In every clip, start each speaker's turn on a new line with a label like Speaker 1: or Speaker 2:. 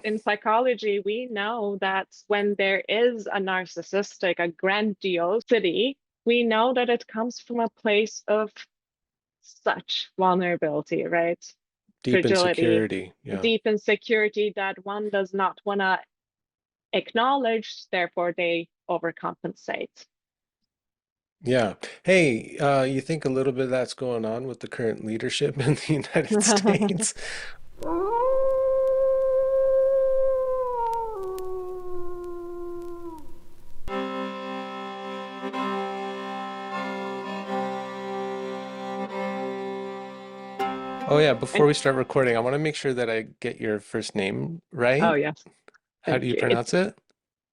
Speaker 1: in psychology, we know that when there is a narcissistic, a grandiosity, we know that it comes from a place of such vulnerability, right?
Speaker 2: Deep
Speaker 1: Fragility,
Speaker 2: insecurity. Yeah.
Speaker 1: deep insecurity that one does not want to acknowledge, therefore they overcompensate.
Speaker 2: Yeah. Hey, you think a little bit of that's going on with the current leadership in the United States? Oh yeah, before
Speaker 1: And
Speaker 2: we start recording, I want to make sure that I get your first name
Speaker 1: oh
Speaker 2: right.
Speaker 1: yes,
Speaker 2: How do
Speaker 1: thank
Speaker 2: you
Speaker 1: you. It's
Speaker 2: pronounce it?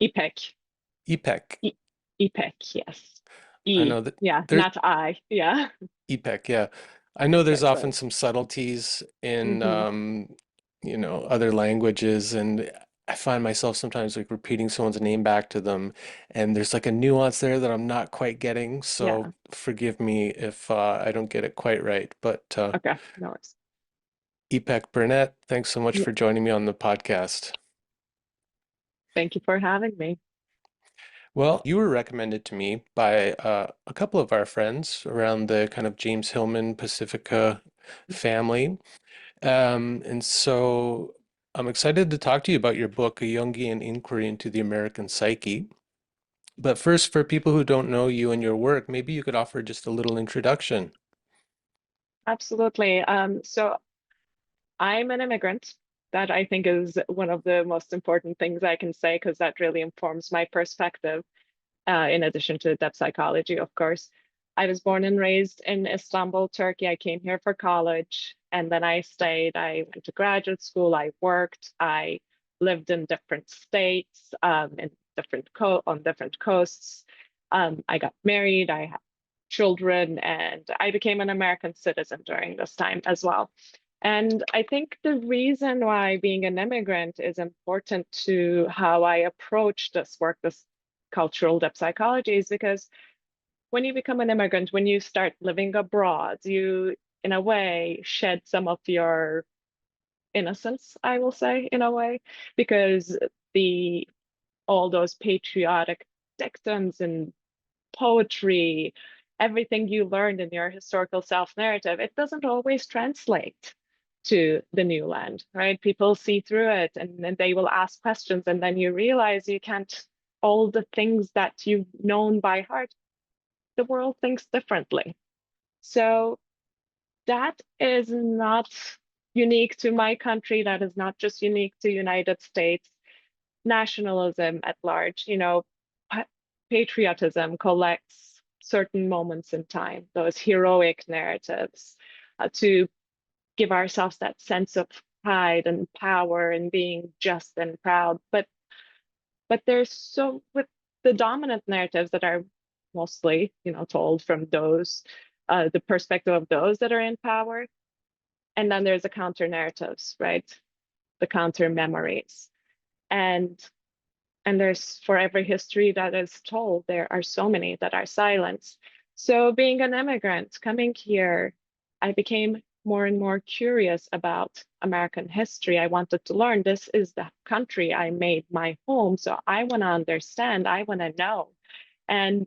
Speaker 1: Ipek.
Speaker 2: Ipek.
Speaker 1: I Ipek, yes.
Speaker 2: I
Speaker 1: E,
Speaker 2: know that
Speaker 1: yeah,
Speaker 2: there's
Speaker 1: not I. Yeah.
Speaker 2: Ipek, yeah. I know there's
Speaker 1: Ipek
Speaker 2: often
Speaker 1: says.
Speaker 2: some subtleties in
Speaker 1: Hmm.
Speaker 2: other languages, and I find myself sometimes like repeating someone's name back to them, and there's like a nuance there that I'm not quite getting, so
Speaker 1: Yeah.
Speaker 2: forgive me if I don't get it quite right. But
Speaker 1: Okay. No worries.
Speaker 2: Ipek Burnett, thanks so much
Speaker 1: Yeah.
Speaker 2: for joining me on the podcast.
Speaker 1: Thank you for having me.
Speaker 2: Well, you were recommended to me by a couple of our friends around the kind of James Hillman Pacifica family. And so I'm excited to talk to you about your book, A Jungian Inquiry into the American Psyche. But first, for people who don't know you and your work, maybe you could offer just a little introduction.
Speaker 1: Absolutely. So I'm an immigrant. That I think is one of the most important things I can say because that really informs my perspective, in addition to depth psychology, of course. I was born and raised in Istanbul, Turkey. I came here for college and then I stayed. I went to graduate school. I worked. I lived in different states, in different co on different coasts. I got married. I had children, and I became an American citizen during this time as well. And I think the reason why being an immigrant is important to how I approach this work, this cultural depth psychology, is because when you become an immigrant, when you start living abroad, you, in a way, shed some of your innocence, I will say, in a way, because the all those patriotic dictums and poetry, everything you learned in your historical self-narrative, it doesn't always translate to the new land, right? People see through it and then they will ask questions, and then you realize you can't, all the things that you've known by heart, the world thinks differently. So that is not unique to my country. That is not just unique to United States. Nationalism at large, patriotism collects certain moments in time, those heroic narratives, to give ourselves that sense of pride and power and being just and proud. But there's so with the dominant narratives that are mostly, told from those, the perspective of those that are in power. And then there's the counter narratives, right? The counter memories. And and there's for every history that is told, there are so many that are silenced. So being an immigrant coming here, I became more and more curious about American history. I wanted to learn. This is the country I made my home, so I want to understand, I want to know. And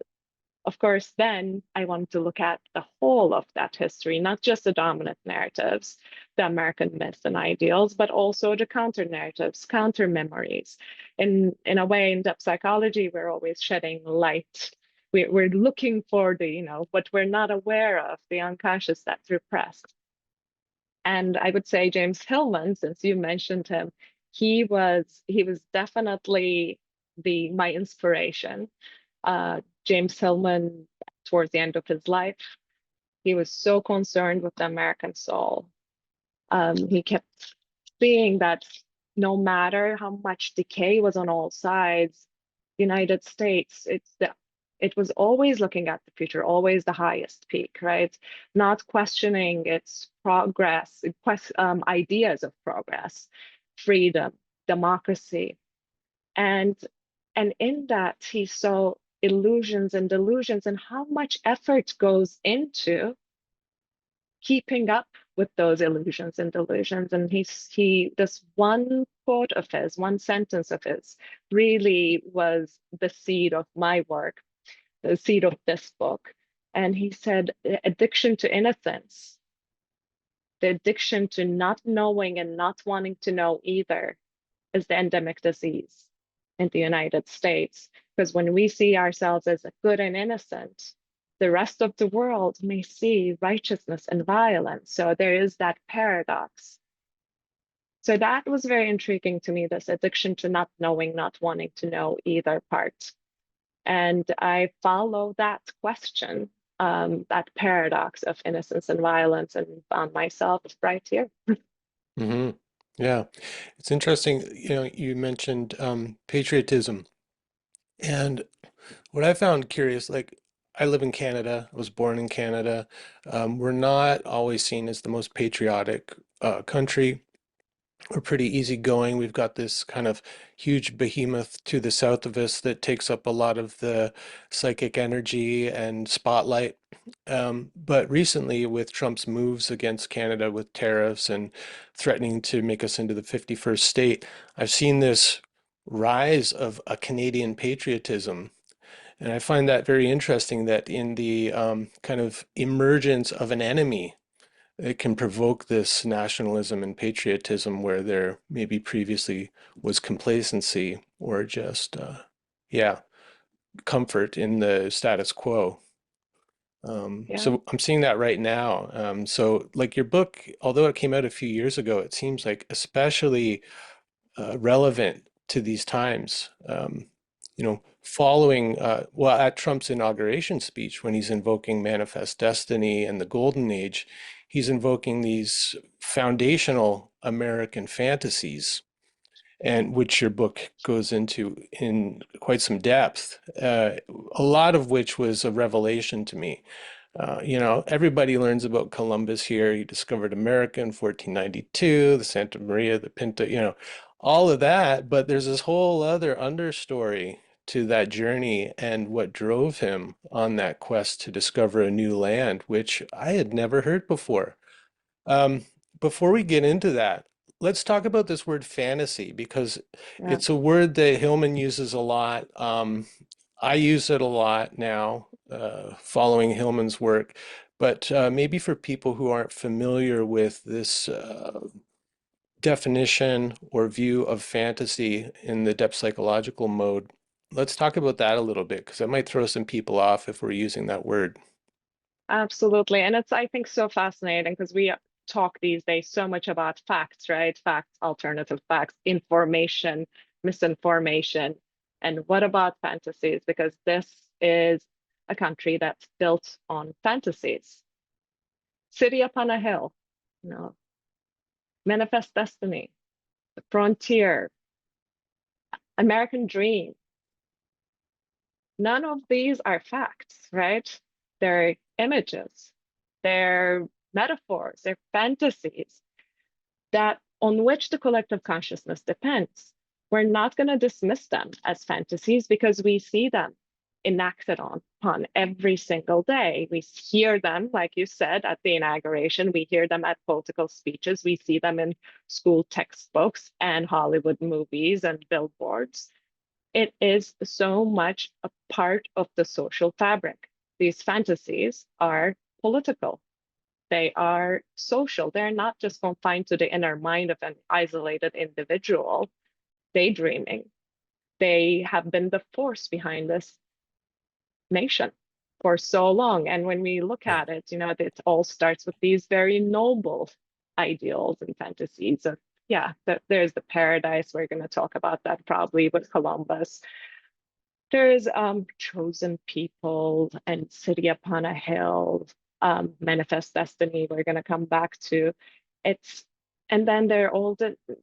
Speaker 1: of course, then I wanted to look at the whole of that history, not just the dominant narratives, the American myths and ideals, but also the counter narratives, counter memories. In a way, in depth psychology, we're always shedding light. We're looking for the, what we're not aware of, the unconscious that's repressed. And I would say James Hillman, since you mentioned him, he was definitely the my inspiration. James Hillman, towards the end of his life, he was so concerned with the American soul. He kept seeing that no matter how much decay was on all sides, United States, it was always looking at the future, always the highest peak, right? Not questioning its progress, ideas of progress, freedom, democracy, and and in that he saw illusions and delusions and how much effort goes into keeping up with those illusions and delusions. And this one quote of his, one sentence of his, really was the seed of my work, the seed of this book. And he said, addiction to innocence, the addiction to not knowing and not wanting to know either, is the endemic disease in the United States. Because when we see ourselves as good and innocent, the rest of the world may see righteousness and violence. So there is that paradox. So that was very intriguing to me, this addiction to not knowing, not wanting to know either part. And I follow that question, that paradox of innocence and violence, and found myself right here.
Speaker 2: Hmm. Yeah, it's interesting. You mentioned patriotism, and what I found curious, like I live in Canada, I was born in Canada. We're not always seen as the most patriotic country. We're pretty easygoing. We've got this kind of huge behemoth to the south of us that takes up a lot of the psychic energy and spotlight. But recently, with Trump's moves against Canada with tariffs and threatening to make us into the 51st state, I've seen this rise of a Canadian patriotism. And I find that very interesting that in the kind of emergence of an enemy, it can provoke this nationalism and patriotism where there maybe previously was complacency or just, yeah, comfort in the status quo.
Speaker 1: Yeah.
Speaker 2: So I'm seeing that right now. So like your book, although it came out a few years ago, it seems like especially relevant to these times. Following, well, at Trump's inauguration speech, when he's invoking manifest destiny and the golden age, he's invoking these foundational American fantasies, and which your book goes into in quite some depth, a lot of which was a revelation to me. Everybody learns about Columbus here. He discovered America in 1492, the Santa Maria, the Pinta, all of that. But there's this whole other understory to that journey and what drove him on that quest to discover a new land, which I had never heard before. Um, Before we get into that, let's talk about this word fantasy because
Speaker 1: Yeah.
Speaker 2: it's a word that Hillman uses a lot. I use it a lot now, following Hillman's work. But maybe for people who aren't familiar with this definition or view of fantasy in the depth psychological mode, let's talk about that a little bit because that might throw some people off if we're using that word.
Speaker 1: Absolutely. And it's, I think, so fascinating because we talk these days so much about facts, right? Facts, alternative facts, information, misinformation. And what about fantasies? Because this is a country that's built on fantasies. City upon a hill, you know, manifest destiny, the frontier, American dream. None of these are facts, right? They're images, they're metaphors, they're fantasies that on which the collective consciousness depends. We're not going to dismiss them as fantasies because we see them enacted upon every single day. We hear them, like you said, at the inauguration. We hear them at political speeches. We see them in school textbooks and Hollywood movies and billboards. It is so much a part of the social fabric. These fantasies are political. They are social. They're not just confined to the inner mind of an isolated individual daydreaming. They have been the force behind this nation for so long. And when we look
Speaker 2: Yeah.
Speaker 1: at it, it all starts with these very noble ideals and fantasies of, yeah, there's the paradise. We're going to talk about that probably with Columbus. There's chosen people and city upon a hill, manifest destiny. We're going to come back to it's, and then there all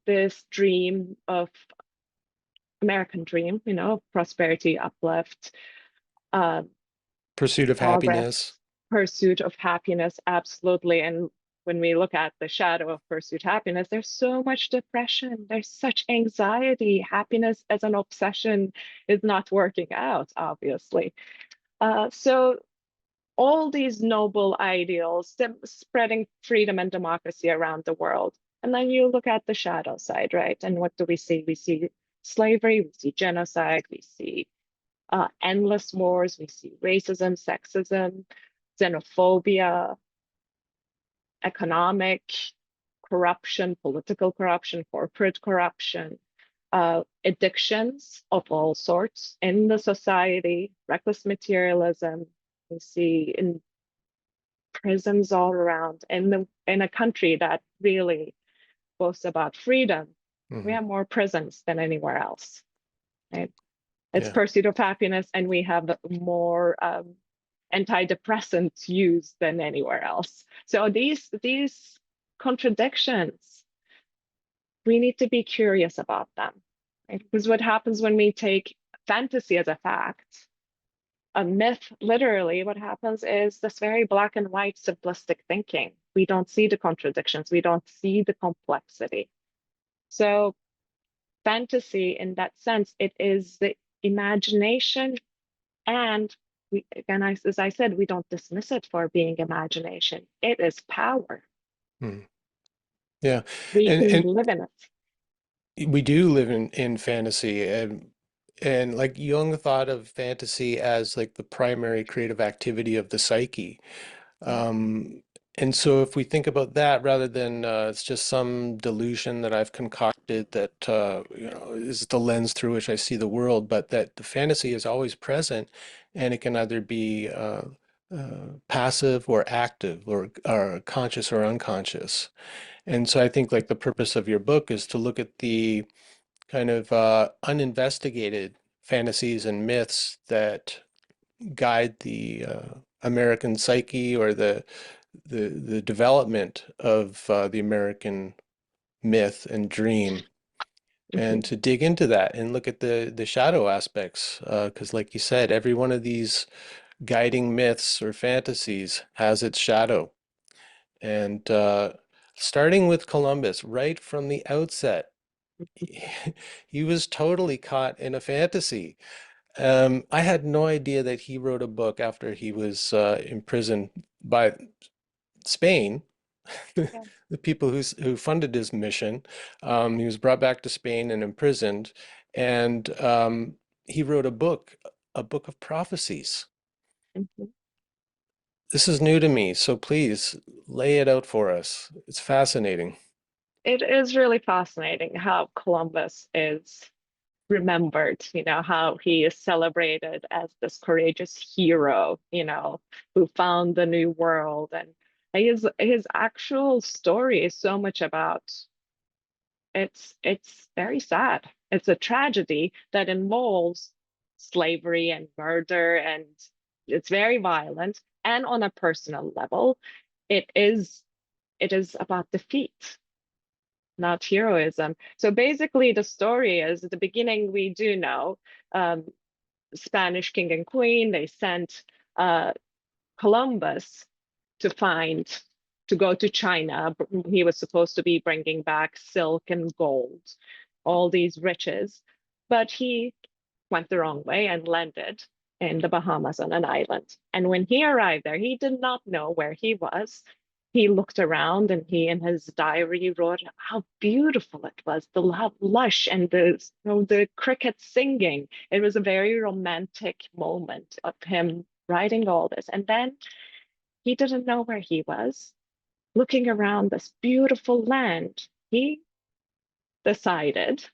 Speaker 1: this dream of American dream, prosperity, uplift, uh,
Speaker 2: Pursuit of
Speaker 1: progress,
Speaker 2: happiness.
Speaker 1: pursuit of happiness, absolutely. And when we look at the shadow of pursuit happiness, there's so much depression, there's such anxiety. Happiness as an obsession is not working out, obviously. So all these noble ideals, spreading freedom and democracy around the world. And then you look at the shadow side, right? And what do we see? We see slavery, we see genocide, we see endless wars, we see racism, sexism, xenophobia, economic corruption, political corruption, corporate corruption, addictions of all sorts in the society, reckless materialism. We see in prisons all around. In a country that really boasts about freedom, we
Speaker 2: Hmm.
Speaker 1: have more prisons than anywhere else. Right? It's
Speaker 2: Yeah.
Speaker 1: pursuit of happiness, and we have more antidepressants used than anywhere else. So these contradictions, we need to be curious about them. Right? Because what happens when we take fantasy as a fact, a myth, literally, what happens is this very black and white simplistic thinking. We don't see the contradictions, we don't see the complexity. So fantasy, in that sense, it is the imagination, and we, again, as I said, we don't dismiss it for being imagination. It is power.
Speaker 2: Hmm. Yeah.
Speaker 1: We can
Speaker 2: And
Speaker 1: live in it.
Speaker 2: we do live in fantasy, and like Jung thought of fantasy as like the primary creative activity of the psyche. Um, and so if we think about that rather than it's just some delusion that I've concocted that is the lens through which I see the world, but that the fantasy is always present, and it can either be passive or active, or conscious or unconscious. And so I think like the purpose of your book is to look at the kind of uninvestigated fantasies and myths that guide the American psyche, or the development of the American myth and dream, and
Speaker 1: Mhm.
Speaker 2: to dig into that and look at the shadow aspects, because like you said, every one of these guiding myths or fantasies has its shadow. And starting with Columbus, right from the outset, he was totally caught in a fantasy. I had no idea that he wrote a book after he was imprisoned by Spain,
Speaker 1: Yeah.
Speaker 2: the people who funded his mission. He was brought back to Spain and imprisoned, and he wrote a book of prophecies.
Speaker 1: Mhm.
Speaker 2: This is new to me, so please lay it out for us. It's fascinating.
Speaker 1: It is really fascinating how Columbus is remembered, how he is celebrated as this courageous hero, who found the new world. And his actual story is so much about, it's very sad. It's a tragedy that involves slavery and murder, and it's very violent. And on a personal level, it is it is about defeat, not heroism. So basically, the story is at the beginning, we do know um, Spanish king and queen, they sent uh, Columbus to find, to go to China. He was supposed to be bringing back silk and gold, all these riches, but he went the wrong way and landed in the Bahamas on an island. And when he arrived there, he did not know where he was. He looked around, and he, in his diary, wrote how beautiful it was, the lush, and the crickets singing. It was a very romantic moment of him writing all this. And then he didn't know where he was. Looking around this beautiful land, he decided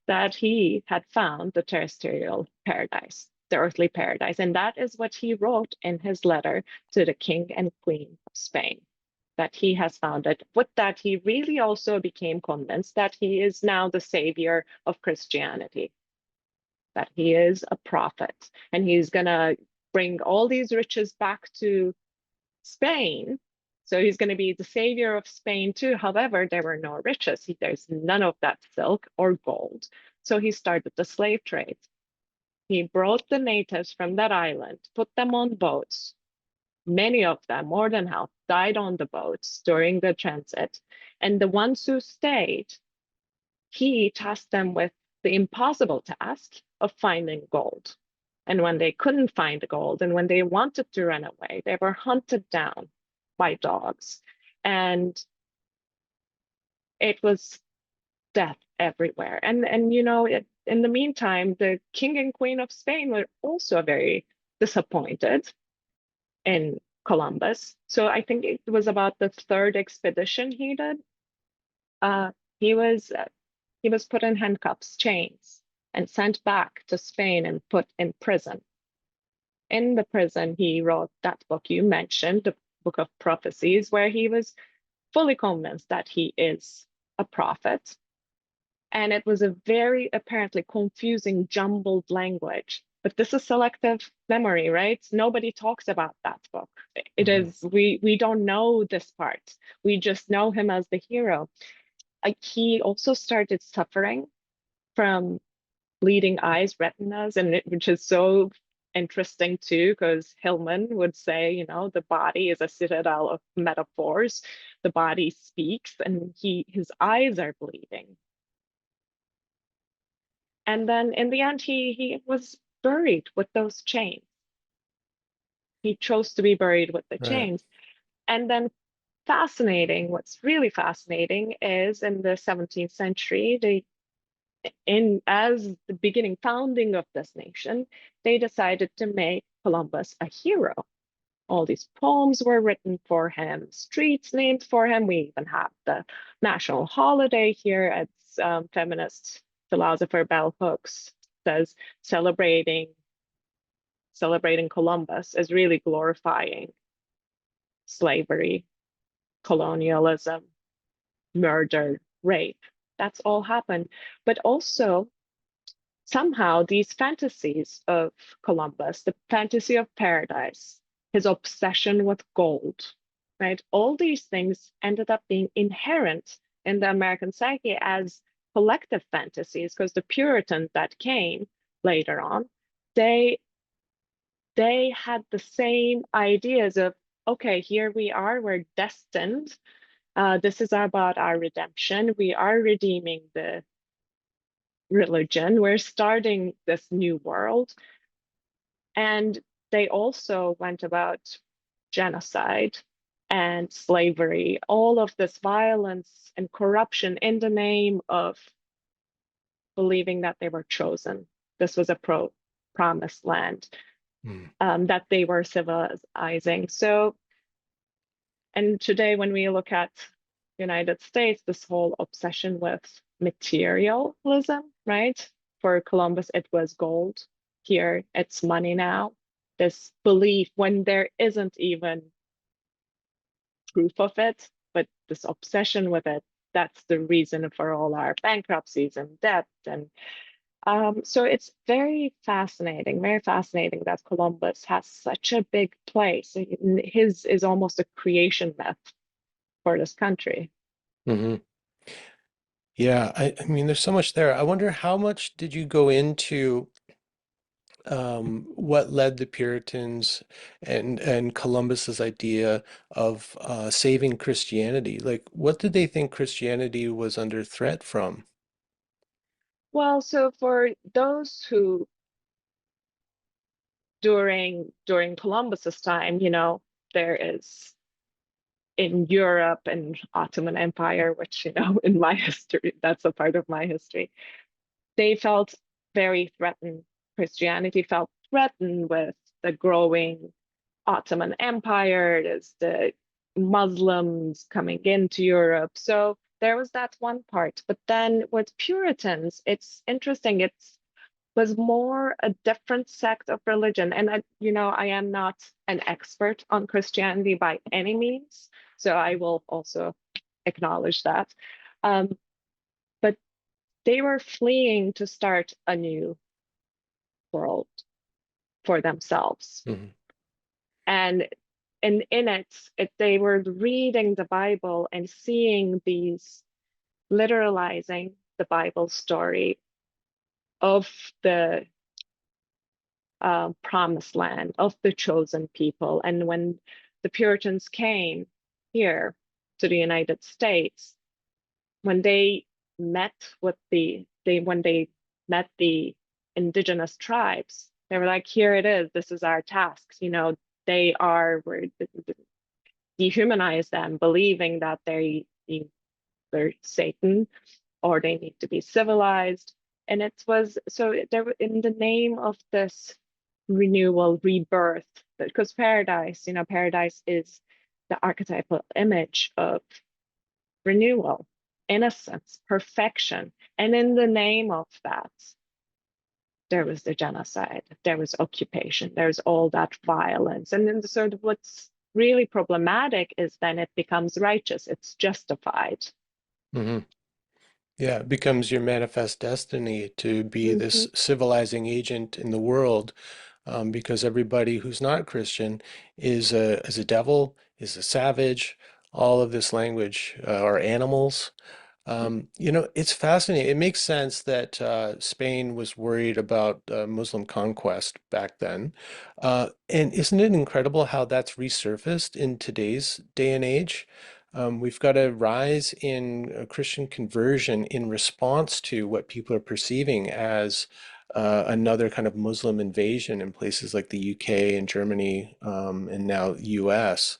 Speaker 1: that he had found the terrestrial paradise, the earthly paradise. And that is what he wrote in his letter to the king and queen of Spain, that he has found it. With that, he really also became convinced that he is now the savior of Christianity, that he is a prophet, and he's going to bring all these riches back to Spain. So he's going to be the savior of Spain too. However, there were no riches. There's none of that silk or gold. So he started the slave trade. He brought the natives from that island, put them on boats. Many of them, more than half, died on the boats during the transit. And the ones who stayed, he tasked them with the impossible task of finding gold. And when they couldn't find the gold and when they wanted to run away, they were hunted down by dogs. And it was death everywhere. And in the meantime, the king and queen of Spain were also very disappointed in Columbus. So I think it was about the third expedition he did. Uh, he was he was put in handcuffs, chains, and sent back to Spain and put in prison. In the prison, he wrote that book you mentioned, the book of prophecies, where he was fully convinced that he is a prophet. And it was a very apparently confusing, jumbled language. But this is selective memory, right? Nobody talks about that book. It
Speaker 2: Mhm.
Speaker 1: is, we don't know this part. We just know him as the hero. Like he also started suffering from bleeding eyes, retinas, which is so interesting too, because Hillman would say, the body is a citadel of metaphors. The body speaks, and his eyes are bleeding. And then in the end, he was buried with those chains. He chose to be buried with the
Speaker 2: Right.
Speaker 1: chains. And then what's really fascinating is in the 17th century, as the beginning founding of this nation, they decided to make Columbus a hero. All these poems were written for him, streets named for him. We even have the national holiday here. It's feminist philosopher Bell Hooks says celebrating Columbus is really glorifying slavery, colonialism, murder, rape. That's all happened. But also, somehow, these fantasies of Columbus, the fantasy of paradise, his obsession with gold, right? All these things ended up being inherent in the American psyche as collective fantasies, because the Puritans that came later on, they they had the same ideas of, okay, here we are, we're destined. This is about our redemption. We are redeeming the religion. We're starting this new world. And they also went about genocide and slavery, all of this violence and corruption in the name of believing that they were chosen. This was a promised land,
Speaker 2: Mm.
Speaker 1: that they were civilizing. So, and today when we look at United States, this whole obsession with materialism, right? For Columbus, it was gold. Here, it's money now. This belief when there isn't even proof of it, but this obsession with it, that's the reason for all our bankruptcies and debt. And so it's very fascinating that Columbus has such a big place. His is almost a creation myth for this country.
Speaker 2: Hmm. Yeah, I mean, there's so much there. I wonder how much did you go into what led the Puritans and Columbus's idea of saving Christianity? Like, what did they think Christianity was under threat from?
Speaker 1: Well, so for those who during Columbus's time, there is in Europe and Ottoman Empire, which, in my history, that's a part of my history, they felt very threatened. Christianity felt threatened with the growing Ottoman Empire, there's the Muslims coming into Europe. So there was that one part. But then with Puritans, it's interesting. It was more a different sect of religion. And I am not an expert on Christianity by any means. So I will also acknowledge that. But they were fleeing to start a new world for themselves.
Speaker 2: Hmm.
Speaker 1: And in it, they were reading the Bible and seeing these literalizing the Bible story of the promised land, of the chosen people. And when the Puritans came here to the United States, when they met with when they met the indigenous tribes, They were like, here it is. This is our tasks. They are, we're dehumanize them, believing that they're Satan or they need to be civilized. And it was so there in the name of this renewal, rebirth, because paradise is the archetypal image of renewal, innocence, perfection. And in the name of that, there was the genocide, there was occupation, there's all that violence. And then sort of what's really problematic is then it becomes righteous, it's justified.
Speaker 2: Hmm. Yeah, it becomes your manifest destiny to be
Speaker 1: Hmm.
Speaker 2: this civilizing agent in the world, because everybody who's not Christian is a devil, is a savage, all of this language, are animals. It's fascinating. It makes sense that Spain was worried about Muslim conquest back then. And isn't it incredible how that's resurfaced in today's day and age? We've got a rise in Christian conversion in response to what people are perceiving as another kind of Muslim invasion in places like the UK and Germany, and now US.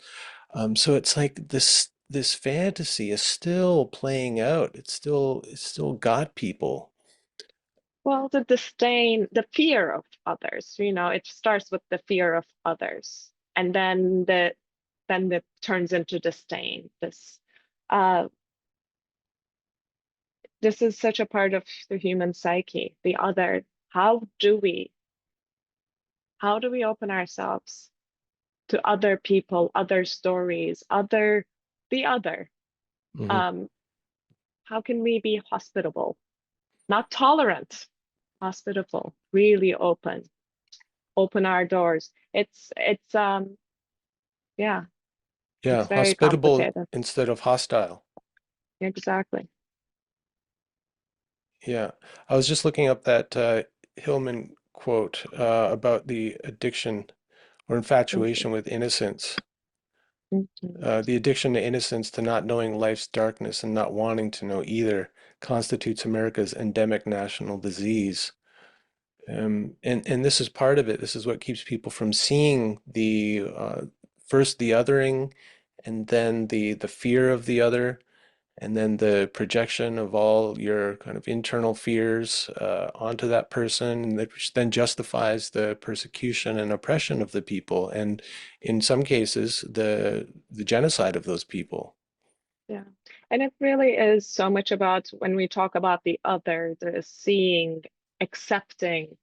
Speaker 2: So it's like this fantasy is still playing out. It's still got people.
Speaker 1: Well, the disdain, the fear of others, it starts with the fear of others, and then it turns into disdain. Uh, this is such a part of the human psyche, the other. How do we, how do we open ourselves to other people, other stories, the other?
Speaker 2: Hmm.
Speaker 1: Um, how can we be hospitable, not tolerant, hospitable, really open our doors? It's yeah,
Speaker 2: Yeah,
Speaker 1: it's very
Speaker 2: hospitable
Speaker 1: complicated.
Speaker 2: instead of hostile.
Speaker 1: Exactly.
Speaker 2: Yeah, I was just looking up that Hillman quote about the addiction or
Speaker 1: Mhm,
Speaker 2: infatuation with innocence.
Speaker 1: mhm.
Speaker 2: The addiction to innocence, to not knowing life's darkness and not wanting to know either, constitutes America's endemic national disease. And this is part of it. This is what keeps people from seeing the first the othering, and then the fear of the other, and then the projection of all your kind of internal fears onto that person, and which then justifies the persecution and oppression of the people, and in some cases the genocide of those people.
Speaker 1: Yeah. And it really is so much about when we talk about the other, the seeing, accepting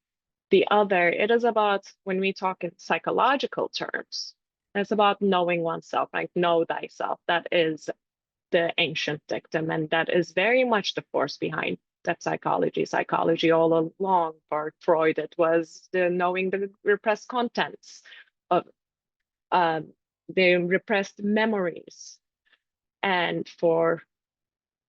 Speaker 1: the other, it is about when we talk in psychological terms, it's about knowing oneself, like know thyself. That is the ancient dictum, and that is very much the force behind that psychology. Psychology all along for Freud, it was the knowing the repressed contents of the repressed memories. And for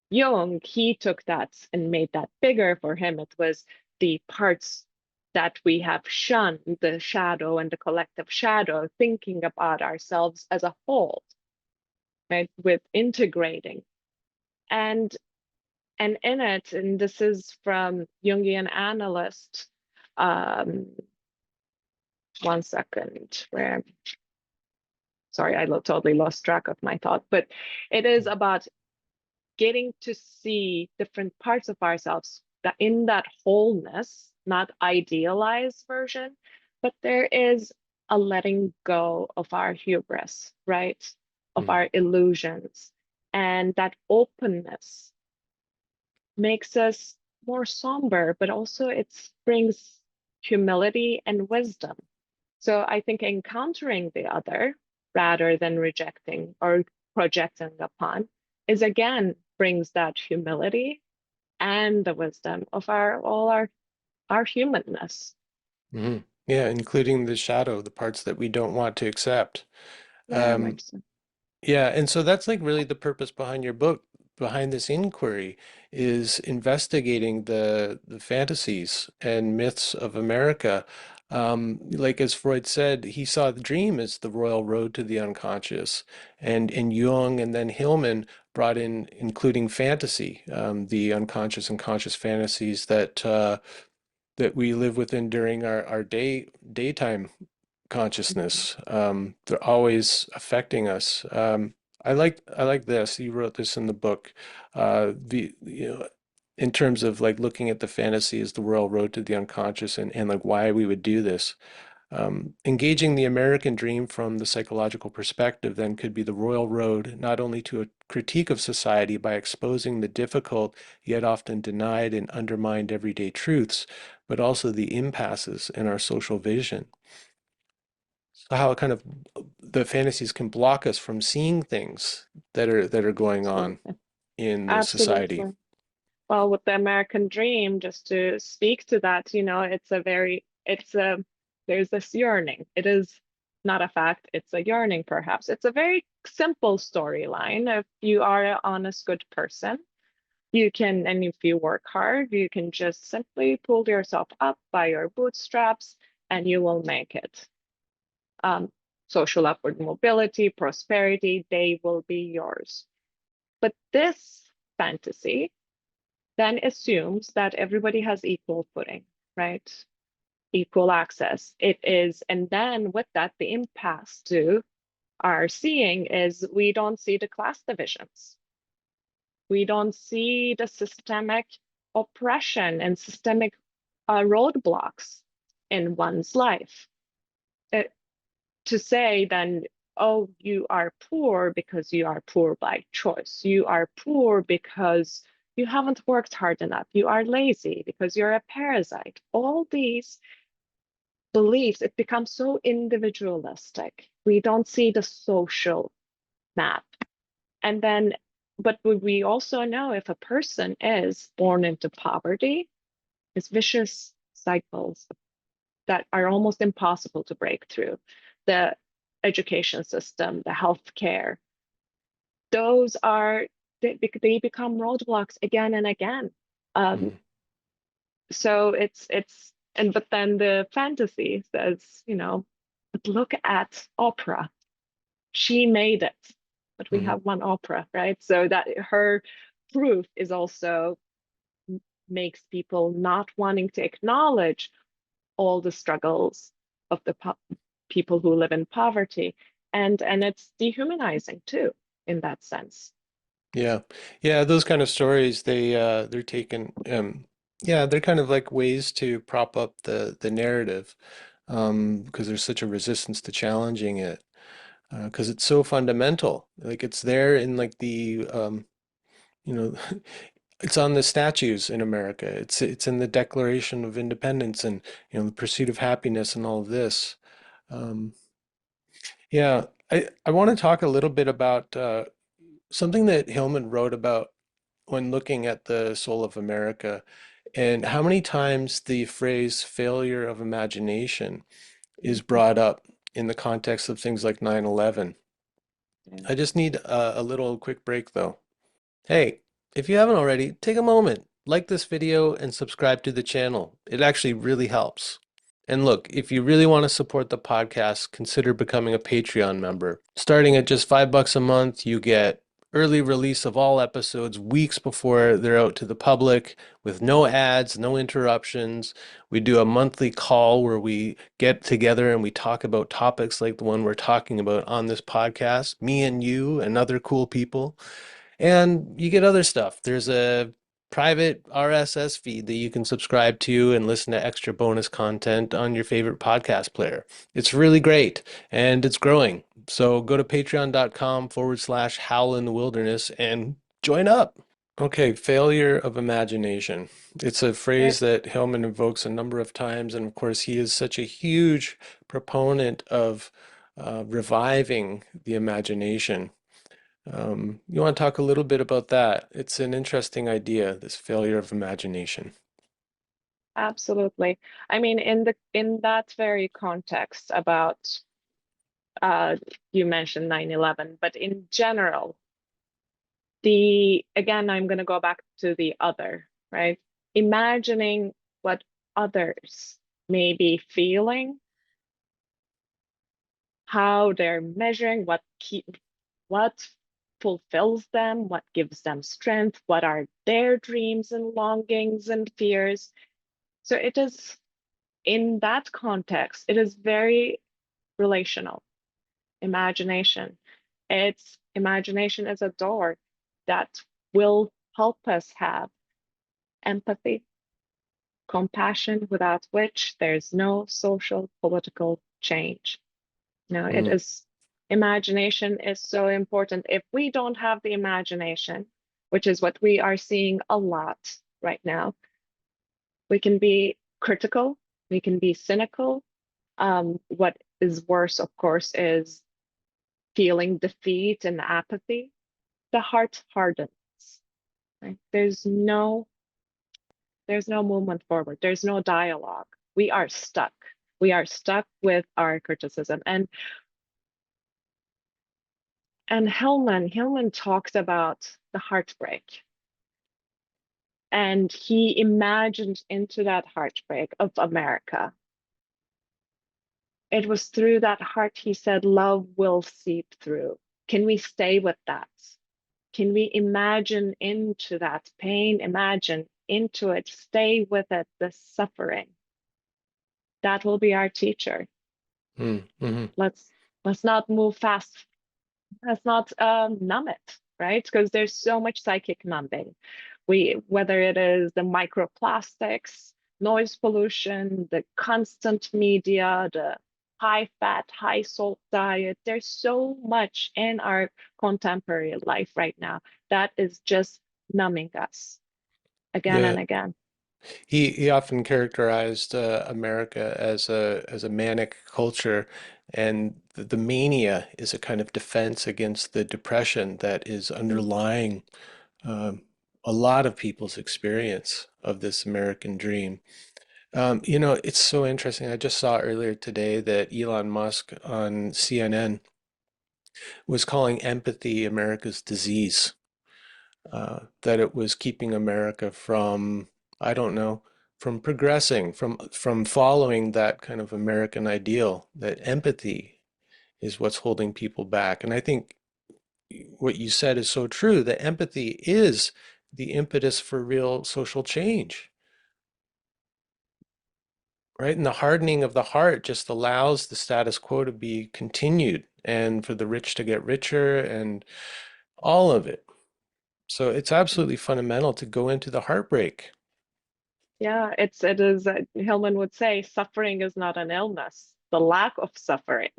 Speaker 1: Jung, he took that and made that bigger. For him, it was the parts that we have shunned, the shadow and the collective shadow, thinking about ourselves as a whole, right? With integrating. And and in it, and this is from Jungian analyst, um, one second, where sorry, I totally lost track of my thought, but it is about getting to see different parts of ourselves that in that wholeness, not idealized version, but there is a letting go of our hubris, right? Of
Speaker 2: Mhm.
Speaker 1: our illusions. And that openness makes us more somber, but also it brings humility and wisdom. So I think encountering the other rather than rejecting or projecting upon is again brings that humility and the wisdom of our humanness.
Speaker 2: Mhm. Yeah, including the shadow, the parts that we don't want to accept.
Speaker 1: Very
Speaker 2: Um,
Speaker 1: much so.
Speaker 2: Yeah, and so that's like really the purpose behind your book, behind this inquiry, is investigating the fantasies and myths of America. Like as Freud said, he saw the dream as the royal road to the unconscious, and Jung and then Hillman brought in, including fantasy, the unconscious and conscious fantasies that that we live within during our daytime
Speaker 1: Mhm.
Speaker 2: consciousness. They're always affecting us. I like this. You wrote this in the book. In terms of like looking at the fantasy as the royal road to the unconscious, and like why we would do this. Engaging the American dream from the psychological perspective then could be the royal road not only to a critique of society by exposing the difficult yet often denied and undermined everyday truths, but also the impasses in our social vision. So how it kind of the fantasies can block us from seeing things that are going on
Speaker 1: Absolutely.
Speaker 2: in the society.
Speaker 1: Absolutely. Well, with the American dream, just to speak to that, there's this yearning. It is not a fact, it's a yearning, perhaps. It's a very simple storyline. If you are an honest, good person, and if you work hard, you can just simply pull yourself up by your bootstraps and you will make it. Um, Social upward mobility, prosperity, they will be yours. But this fantasy then assumes that everybody has equal footing, right? Equal access. It is, and then with that, the impasse to our seeing is we don't see the class divisions. We don't see the systemic oppression and systemic roadblocks in one's life. It, to say then, oh, you are poor because you are poor by choice. You are poor because you haven't worked hard enough. You are lazy because you're a parasite. All these beliefs, it becomes so individualistic. We don't see the social map. And then, but we also know if a person is born into poverty, it's vicious cycles that are almost impossible to break through. The education system, the healthcare, those are they become roadblocks again and again. Um,
Speaker 2: Mhm.
Speaker 1: so it's and but then the fantasy says, but look at opera. She made it, but we
Speaker 2: Mhm.
Speaker 1: have one opera, right? So that her proof is also makes people not wanting to acknowledge all the struggles of the people who live in poverty, and it's dehumanizing too in that sense.
Speaker 2: Yeah. Yeah, those kind of stories they're taken yeah, they're kind of like ways to prop up the narrative because there's such a resistance to challenging it because it's so fundamental. Like it's there in like the you know it's on the statues in America. It's in the Declaration of Independence and the pursuit of happiness and all of this. Um yeah, I want to talk a little bit about something that Hillman wrote about when looking at the soul of America and how many times the phrase failure of imagination is brought up in the context of things like 9/11.
Speaker 1: Yeah.
Speaker 2: I just need a little quick break though. Hey, if you haven't already, take a moment, like this video and subscribe to the channel. It actually really helps. And look, if you really want to support the podcast, consider becoming a Patreon member. Starting at just $5 a month, you get early release of all episodes weeks before they're out to the public with no ads, no interruptions. We do a monthly call where we get together and we talk about topics like the one we're talking about on this podcast, me and you and other cool people. And you get other stuff. There's a private RSS feed that you can subscribe to and listen to extra bonus content on your favorite podcast player. It's really great and it's growing. So go to patreon.com/howl in the wilderness and join up. Okay, failure of imagination. It's a
Speaker 1: It,
Speaker 2: phrase that Hillman invokes a number of times, and of course, he is such a huge proponent of reviving the imagination. You want to talk a little bit about that? It's an interesting idea, this failure of imagination.
Speaker 1: Absolutely. I mean, in that very context about uh, you mentioned 9/11, but in general, the again, I'm going to go back to the other, right? Imagining what others may be feeling, how they're measuring, what fulfills them, what gives them strength, what are their dreams and longings and fears. So it is, in that context, it is very relational. Imagination. It's imagination as a door that will help us have empathy, compassion, without which there's no social, political change. No, it
Speaker 2: Mm,
Speaker 1: is, imagination is so important. If we don't have the imagination, which is what we are seeing a lot right now, we can be critical, we can be cynical. What is worse, of course, is feeling defeat and apathy. The heart hardens, right? There's no movement forward. There's no dialogue. We are stuck. We are stuck with our criticism. And Hillman talked about the heartbreak. And he imagined into that heartbreak of America. It was through that heart, he said, love will seep through. Can we stay with that? Can we imagine into that pain, imagine into it, stay with it, the suffering? That will be our teacher.
Speaker 2: mm.
Speaker 1: Let's not move fast. Let's not numb it, right? Because there's so much psychic numbing. Whether it is the microplastics, noise pollution, the constant media, the high fat, high salt diet, there's so much in our contemporary life right now that is just numbing us again
Speaker 2: Yeah,
Speaker 1: and again.
Speaker 2: he often characterized America as a manic culture, and the mania is a kind of defense against the depression that is
Speaker 1: Mm.
Speaker 2: underlying um, a lot of people's experience of this American dream. It's so interesting. I just saw earlier today that Elon Musk on CNN was calling empathy America's disease, that it was keeping America from, I don't know, from progressing, from following that kind of American ideal, that empathy is what's holding people back. And I think what you said is so true, that empathy is the impetus for real social change, right? And the hardening of the heart just allows the status quo to be continued and for the rich to get richer and all of it. So it's absolutely fundamental to go into the heartbreak.
Speaker 1: Yeah, it is. Hillman would say, suffering is not an illness. The lack of suffering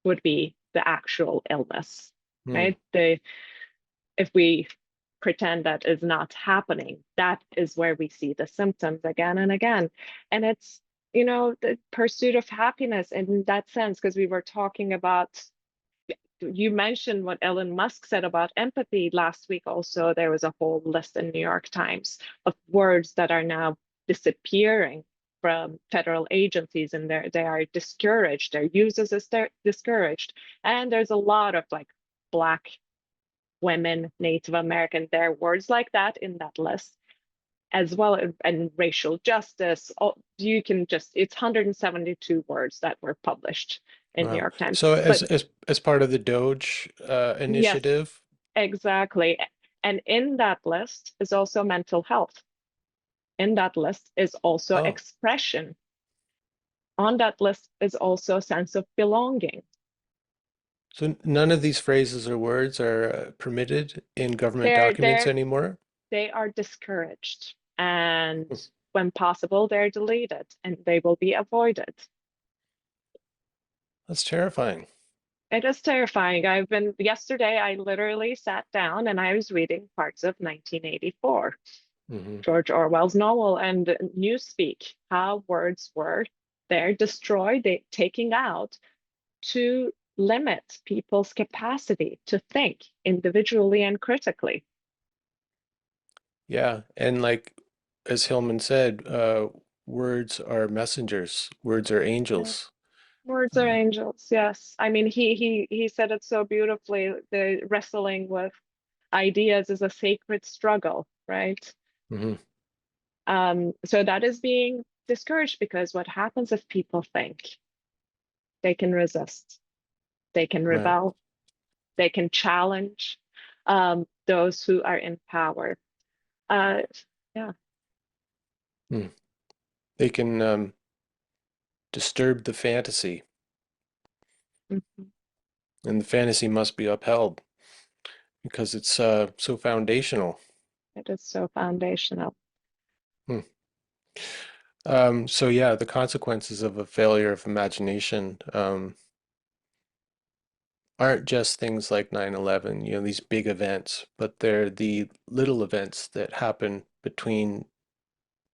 Speaker 1: would be the actual illness,
Speaker 2: Hmm.
Speaker 1: right? If we pretend that is not happening, that is where we see the symptoms again and again. And it's, the pursuit of happiness in that sense, because we were talking about, you mentioned what Elon Musk said about empathy last week. Also, there was a whole list in New York Times of words that are now disappearing from federal agencies, and they are discouraged. Their uses is discouraged. And there's a lot of like Black women, Native American, there are words like that in that list, as well as and racial justice. You can just, it's 172 words that were published in New
Speaker 2: Wow.
Speaker 1: York Times.
Speaker 2: So
Speaker 1: But
Speaker 2: as part of the Doge
Speaker 1: yes,
Speaker 2: initiative,
Speaker 1: exactly. And in that list is also mental health. In that list is also
Speaker 2: oh,
Speaker 1: expression. On that list is also a sense of belonging.
Speaker 2: so none of these phrases or words are permitted in government
Speaker 1: They're
Speaker 2: documents
Speaker 1: they're
Speaker 2: anymore?
Speaker 1: they are discouraged, and when possible, they're deleted and they will be avoided.
Speaker 2: That's terrifying.
Speaker 1: It is terrifying. Yesterday, I literally sat down and I was reading parts of 1984,
Speaker 2: Hmm.
Speaker 1: George Orwell's novel, and Newspeak, how words were there destroyed, taking out to limit people's capacity to think individually and critically.
Speaker 2: Yeah, and like as Hillman said, words are messengers, words are
Speaker 1: Yeah.
Speaker 2: angels.
Speaker 1: Words are
Speaker 2: Uh,
Speaker 1: angels, yes. I mean, he said it so beautifully. The wrestling with ideas is a sacred struggle, right?
Speaker 2: mhm.
Speaker 1: So that is being discouraged, because what happens if people think? They can resist, they can
Speaker 2: Right.
Speaker 1: rebel, they can challenge those who are in power. Uh, yeah.
Speaker 2: Hmm. They can disturb the fantasy,
Speaker 1: Mhm.
Speaker 2: and the fantasy must be upheld because it's so foundational.
Speaker 1: It is so foundational.
Speaker 2: Hmm. So yeah, the consequences of a failure of imagination aren't just things like 9/11, these big events, but they're the little events that happen between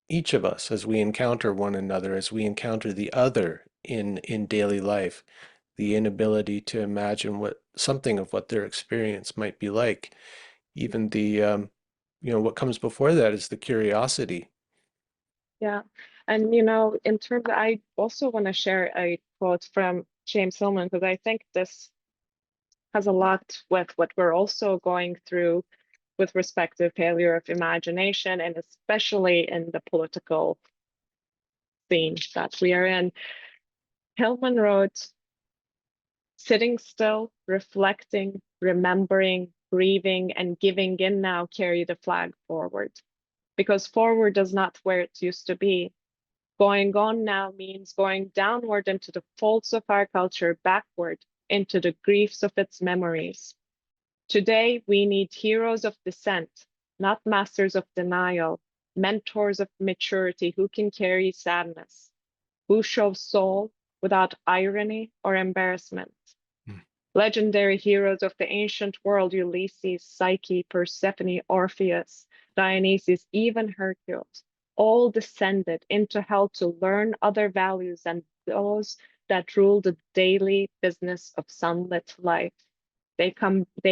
Speaker 2: each of us as we encounter one another, as we encounter the other in daily life, the inability to imagine what something of what their experience might be like. Even the what comes before that is the curiosity.
Speaker 1: Yeah. And, in terms, I also want to share a quote from James Hillman because I think this has a lot with what we're also going through with respect to failure of imagination, and especially in the political scene that we are in. Hillman wrote, sitting still, reflecting, remembering, grieving, and giving in now carry the flag forward. Because forward is not where it used to be. Going on now means going downward into the faults of our culture, backward into the griefs of its memories. Today, we need heroes of dissent, not masters of denial, mentors of maturity who can carry sadness, who show soul without irony or embarrassment.
Speaker 2: Mm.
Speaker 1: Legendary heroes of the ancient world, Ulysses, Psyche, Persephone, Orpheus, Dionysus, even Hercules, all descended into hell to learn other values than those that rule the daily business of sunlit life. They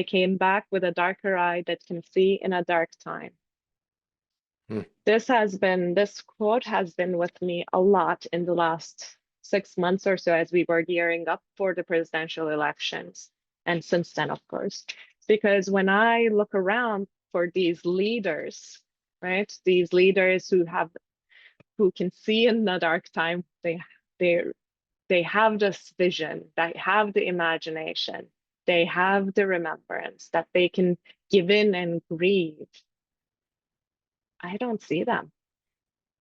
Speaker 1: came back with a darker eye that can see in a dark time.
Speaker 2: Mm.
Speaker 1: This quote has been with me a lot in the last 6 months or so as we were gearing up for the presidential elections. And since then, of course, because when I look around for these leaders, right, these leaders who can see in the dark time, they they have this vision, they have the imagination, they have the remembrance that they can give in and grieve. I don't see them.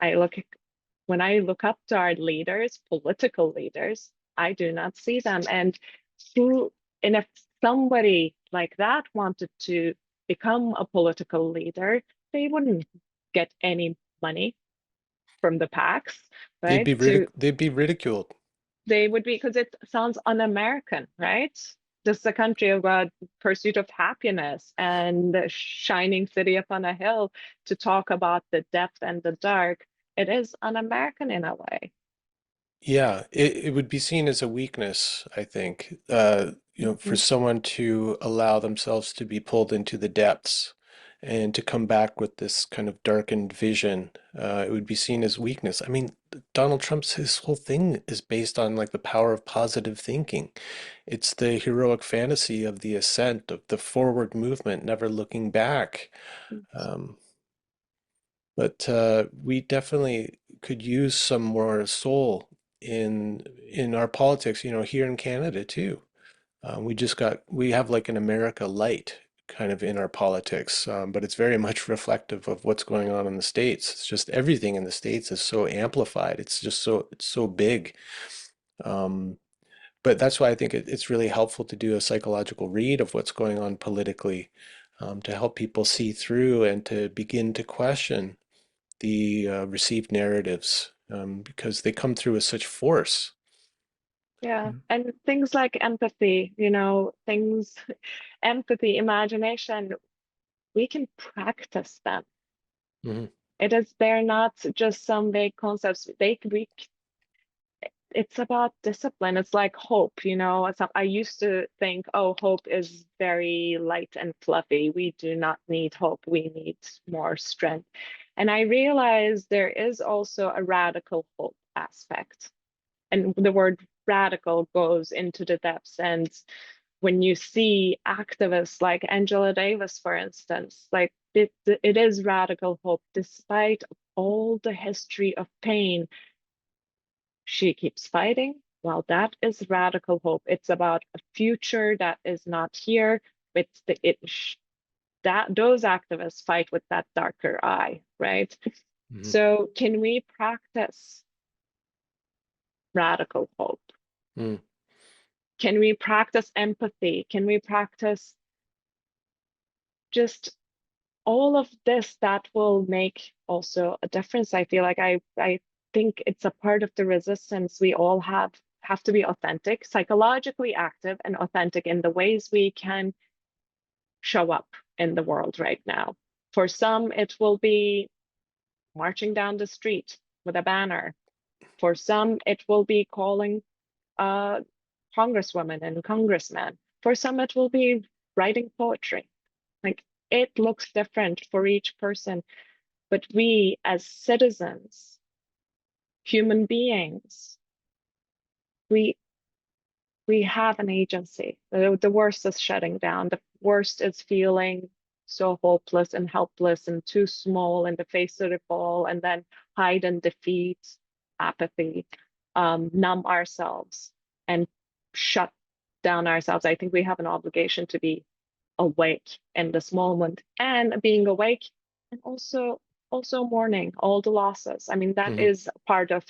Speaker 1: I look when I look up to our leaders, political leaders, I do not see them. Who, and if somebody like that wanted to become a political leader, they wouldn't get any money from the PACs, right?
Speaker 2: They'd be ridiculed.
Speaker 1: They would be, because it sounds un-American, right? This is a country of pursuit of happiness and the shining city upon a hill. To talk about the depth and the dark, it is un-American in a way.
Speaker 2: Yeah, it would be seen as a weakness, I think, for
Speaker 1: Mhm.
Speaker 2: someone to allow themselves to be pulled into the depths and to come back with this kind of darkened vision. It would be seen as weakness. I mean, Donald Trump's his whole thing is based on like the power of positive thinking. It's the heroic fantasy of the ascent, of the forward movement, never looking back. Um, but we definitely could use some more soul in our politics, here in Canada too. We have like an America light kind of in our politics, but it's very much reflective of what's going on in the States. It's just everything in the States is so amplified. It's so big. Um, but that's why I think it's really helpful to do a psychological read of what's going on politically, to help people see through and to begin to question the received narratives, because they come through with such force.
Speaker 1: Yeah,
Speaker 2: Mm.
Speaker 1: and things like empathy, empathy, imagination, we can practice them.
Speaker 2: Mhm.
Speaker 1: They're not just some vague concepts. It's about discipline. It's like hope, I used to think, oh, hope is very light and fluffy. We do not need hope. We need more strength. And I realized there is also a radical hope aspect. And the word radical goes into the depths. And when you see activists like Angela Davis, for instance, like it is radical hope, despite all the history of pain she keeps fighting. Well, that is radical hope. It's about a future that is not here. It's that those activists fight with that darker eye, right?
Speaker 2: Hmm.
Speaker 1: So, can we practice radical hope?
Speaker 2: Mm.
Speaker 1: Can we practice empathy? Can we practice just all of this that will make also a difference? I feel like I think it's a part of the resistance. We all have to be authentic, psychologically active and authentic in the ways we can show up in the world right now. For some, it will be marching down the street with a banner. For some, it will be calling congresswomen and congressmen. For some, it will be writing poetry. Like it looks different for each person, but we as citizens, human beings, we we have an agency. The worst is shutting down. The worst is feeling so hopeless and helpless and too small in the face of it all, and then hide in defeat, apathy, numb ourselves, and shut down ourselves. I think we have an obligation to be awake in this moment and being awake and also mourning all the losses. I mean, that
Speaker 2: Hmm.
Speaker 1: is part of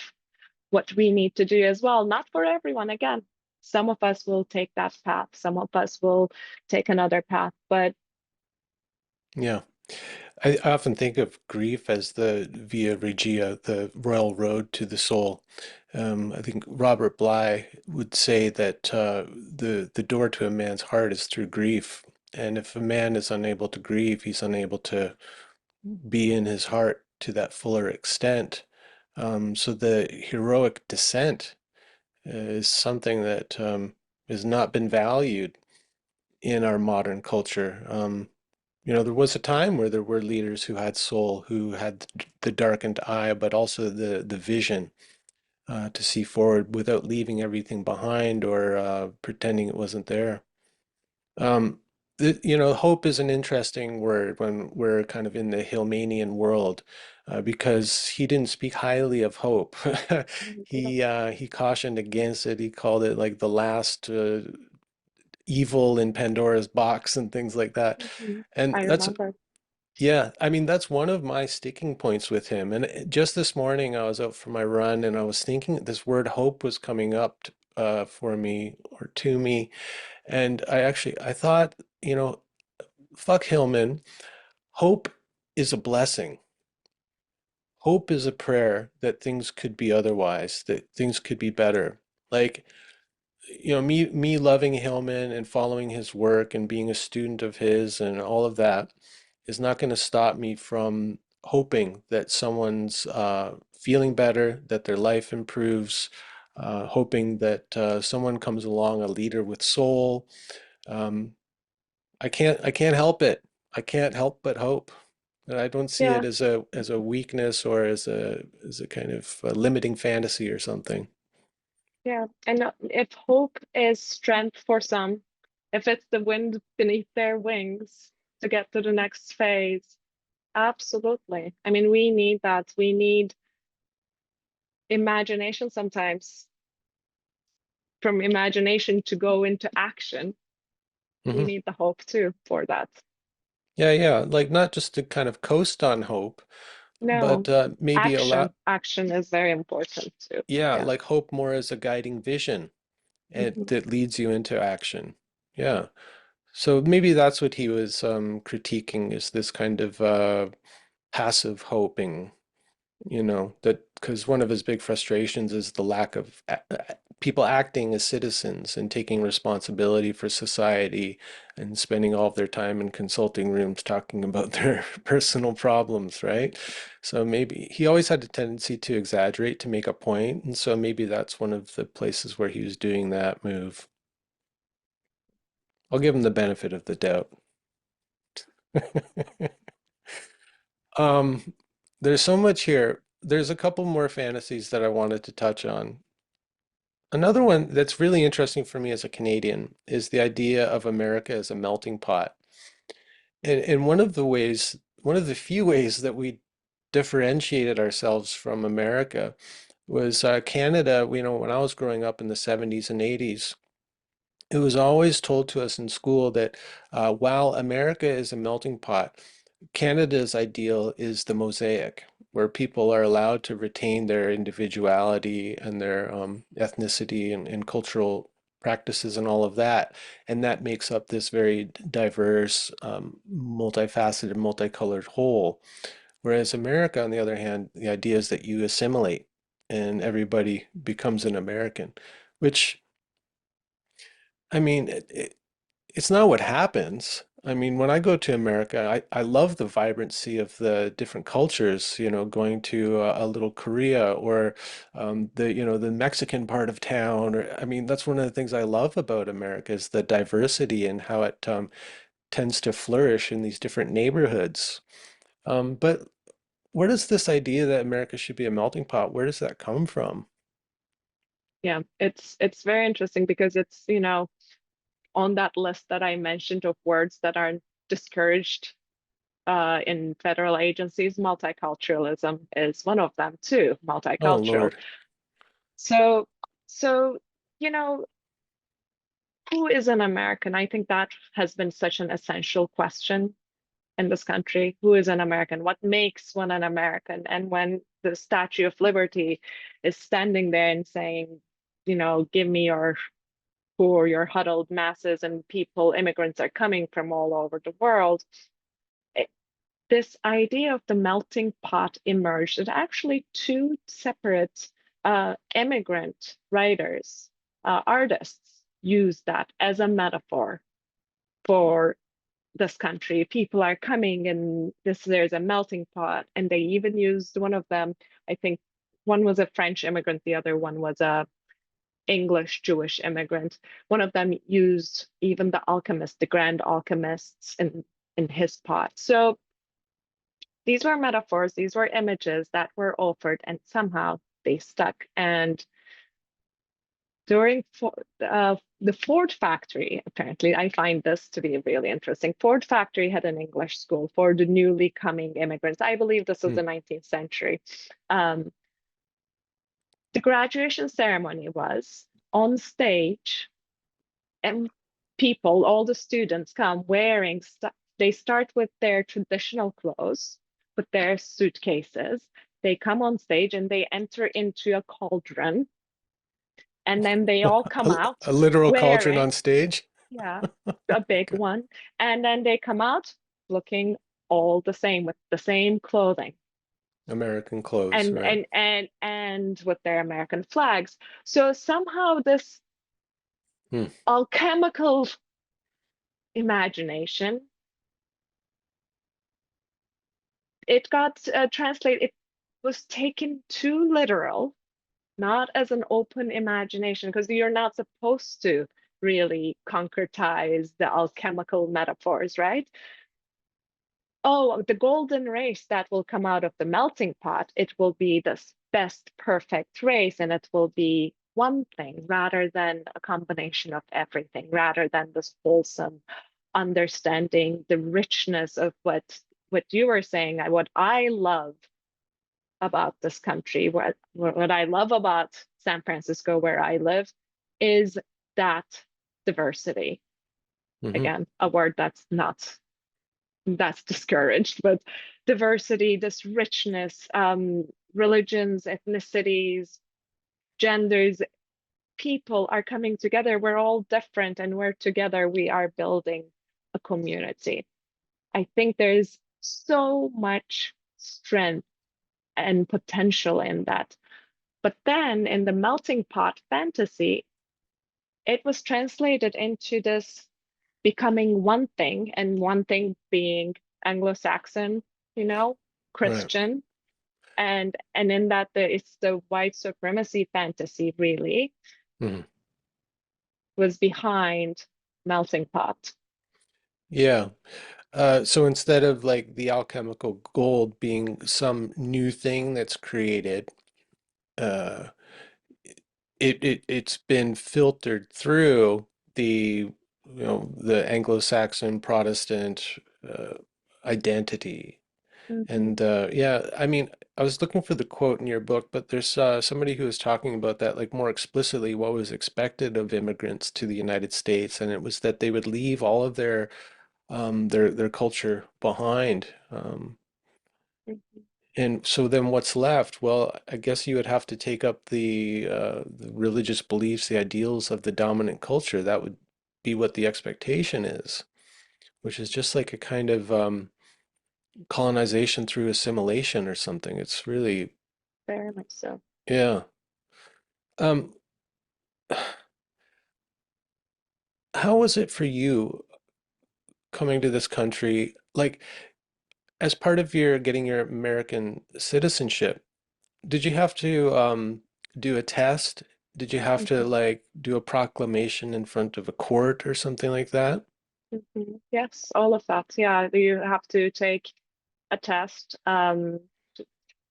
Speaker 1: what we need to do as well. Not for everyone. Again, some of us will take that path, some of us will take another path, but
Speaker 2: Yeah. I often think of grief as the via regia, the royal road to the soul. I think Robert Bly would say that the door to a man's heart is through grief. And if a man is unable to grieve, he's unable to be in his heart to that fuller extent. So the heroic descent is something that has not been valued in our modern culture. There was a time where there were leaders who had soul, who had the darkened eye, but also the vision to see forward without leaving everything behind or pretending it wasn't there. Um, Hope is an interesting word when we're kind of in the Hillmanian world, because he didn't speak highly of hope. He cautioned against it. He called it like the last evil in Pandora's box and things like that.
Speaker 1: Mhm.
Speaker 2: And
Speaker 1: I
Speaker 2: that's
Speaker 1: remember.
Speaker 2: yeah, I mean, that's one of my sticking points with him. And just this morning, I was out for my run and I was thinking this word hope was coming up for me or to me. And I thought, fuck Hillman. Hope is a blessing. Hope is a prayer that things could be otherwise, that things could be better. Like, me loving Hillman and following his work and being a student of his and all of that is not going to stop me from hoping that someone's feeling better, that their life improves, hoping that someone comes along, a leader with soul. Um, I can't help it. I can't help but hope. And I don't see it
Speaker 1: Yeah,
Speaker 2: as a weakness or as a kind of limiting fantasy or something.
Speaker 1: yeah. And if hope is strength for some, if it's the wind beneath their wings to get to the next phase, absolutely. I mean, we need that. We need imagination sometimes. From imagination to go into action, we
Speaker 2: Hmm.
Speaker 1: need the hope too for that.
Speaker 2: Yeah, yeah. Like not just to kind of coast on hope, but
Speaker 1: No,
Speaker 2: maybe allow,
Speaker 1: action is very important too.
Speaker 2: yeah,
Speaker 1: Yeah.
Speaker 2: like hope more as a guiding vision and
Speaker 1: Mhm.
Speaker 2: that leads you into action. Yeah. So maybe that's what he was critiquing is this kind of passive hoping, that because one of his big frustrations is the lack of people acting as citizens and taking responsibility for society and spending all of their time in consulting rooms talking about their personal problems, right? So maybe he always had a tendency to exaggerate to make a point, and so maybe that's one of the places where he was doing that move. I'll give him the benefit of the doubt. Um, there's so much here. There's a couple more fantasies that I wanted to touch on. Another one that's really interesting for me as a Canadian is the idea of America as a melting pot. And one of the few ways that we differentiated ourselves from America was Canada. When I was growing up in the 70s and 80s, it was always told to us in school that while America is a melting pot, Canada's ideal is the mosaic, where people are allowed to retain their individuality and their ethnicity and cultural practices and all of that. And that makes up this very diverse, multifaceted, multicolored whole. Whereas America, on the other hand, the idea is that you assimilate and everybody becomes an American, which, I mean, it's not what happens. I mean, when I go to America, I love the vibrancy of the different cultures, going to a little Korea or the Mexican part of town. Or, I mean, that's one of the things I love about America is the diversity and how it tends to flourish in these different neighborhoods. But where does this idea that America should be a melting pot, where does that come from?
Speaker 1: Yeah, it's very interesting because it's, on that list that I mentioned of words that are discouraged in federal agencies, multiculturalism is one of them too,
Speaker 2: Oh,
Speaker 1: multicultural.
Speaker 2: Lord.
Speaker 1: So, so, you know, who is an American? I think that has been such an essential question in this country. Who is an American? What makes one an American? And when the Statue of Liberty is standing there and saying, give me your poor, your huddled masses and people, immigrants are coming from all over the world. It, this idea of the melting pot emerged. And actually, two separate immigrant writers, artists, use that as a metaphor for this country. People are coming, and there's a melting pot, and they even used one of them. I think one was a French immigrant, the other one was a English Jewish immigrant. One of them used even the alchemist, the grand alchemists in his pot. So these were metaphors, these were images that were offered, and somehow they stuck. And during the Ford factory, apparently, I find this to be really interesting. Ford factory had an English school for the newly coming immigrants. I believe this was
Speaker 2: Hmm.
Speaker 1: the 19th century. Um, the graduation ceremony was on stage, and people, all the students come wearing, they start with their traditional clothes, with their suitcases. They come on stage and they enter into a cauldron, and then they all come out
Speaker 2: A literal cauldron
Speaker 1: wearing,
Speaker 2: on stage?
Speaker 1: yeah, a big one. And then they come out looking all the same with the same clothing
Speaker 2: American clothes,
Speaker 1: and
Speaker 2: right?
Speaker 1: and with their American flags. So somehow this
Speaker 2: Hmm.
Speaker 1: alchemical imagination, it got translated, it was taken too literal, not as an open imagination, because you're not supposed to really concretize the alchemical metaphors, right? Oh, the golden race that will come out of the melting pot, it will be this best perfect race, and it will be one thing rather than a combination of everything, rather than this wholesome understanding, the richness of what you were saying. What I love about this country, what I love about San Francisco, where I live, is that diversity.
Speaker 2: Hmm.
Speaker 1: Again, a word that's discouraged, but diversity, this richness, religions, ethnicities, genders, people are coming together. We're all different, and we're together. We are building a community. I think there's so much strength and potential in that. But then in the melting pot fantasy, it was translated into this becoming one thing, and one thing being Anglo-Saxon, you know,
Speaker 2: Right.
Speaker 1: Christian. And in that it's the white supremacy fantasy really
Speaker 2: Hmm.
Speaker 1: was behind melting pot.
Speaker 2: Yeah. So instead of like the alchemical gold being some new thing that's created, uh, it's been filtered through the Anglo-Saxon Protestant uh, identity.
Speaker 1: Mhm.
Speaker 2: And yeah, I mean, I was looking for the quote in your book, but there's somebody who was talking about that, like more explicitly, what was expected of immigrants to the United States, and it was that they would leave all of their culture behind.
Speaker 1: Mhm.
Speaker 2: And so then what's left? Well, I guess you would have to take up the religious beliefs, the ideals of the dominant culture. That would be what the expectation is, which is just like a kind of colonization through assimilation or something. It's really,
Speaker 1: Very much so.
Speaker 2: yeah. Um, how was it for you coming to this country? Like, as part of your getting your American citizenship, did you have to do a test? Did you have to
Speaker 1: Mhm,
Speaker 2: like do a proclamation in front of a court or something like that?
Speaker 1: mhm. Yes, all of that. Yeah, you have to take a test, and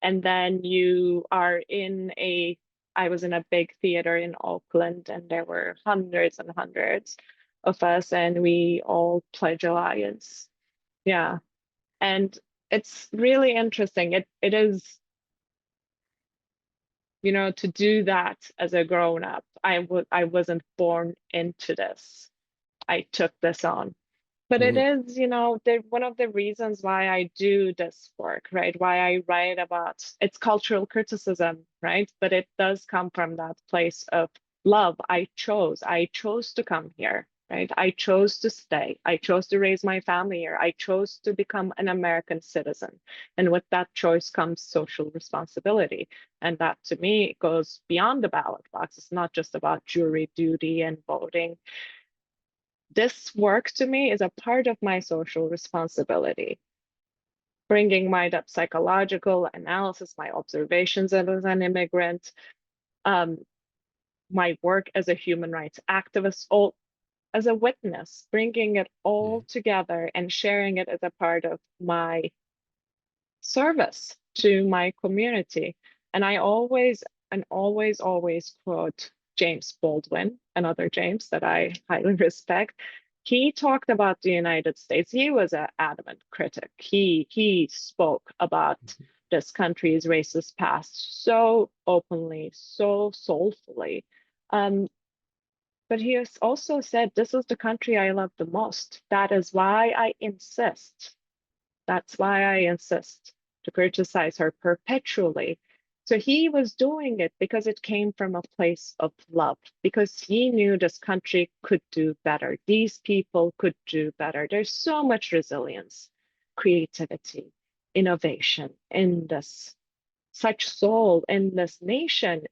Speaker 1: then you are in a. I was in a big theater in Auckland, and there were hundreds and hundreds of us, and we all pledge alliance. Yeah, and it's really interesting. It is, to do that as a grown up. I wasn't born into this. I took this on. But it
Speaker 2: Hmm.
Speaker 1: is, one of the reasons why I do this work, right? Why I write about it's cultural criticism, right? But it does come from that place of love. I chose to come here, right? I chose to stay. I chose to raise my family here. I chose to become an American citizen. And with that choice comes social responsibility. And that to me goes beyond the ballot box. It's not just about jury duty and voting. This work to me is a part of my social responsibility, bringing my psychological analysis, my observations as an immigrant, um, my work as a human rights activist, all as a witness, bringing it all together and sharing it as a part of my service to my community. And I always and always quote James Baldwin, another James that I highly respect. He talked about the United States. He was an adamant critic. He spoke about this country's racist past so openly, so soulfully. Um, but he has also said, "This is the country I love the most. That is why I insist that's why I insist to criticize her perpetually." So he was doing it because it came from a place of love, because he knew this country could do better. These people could do better. There's so much resilience, creativity, innovation in this, such soul in this nation.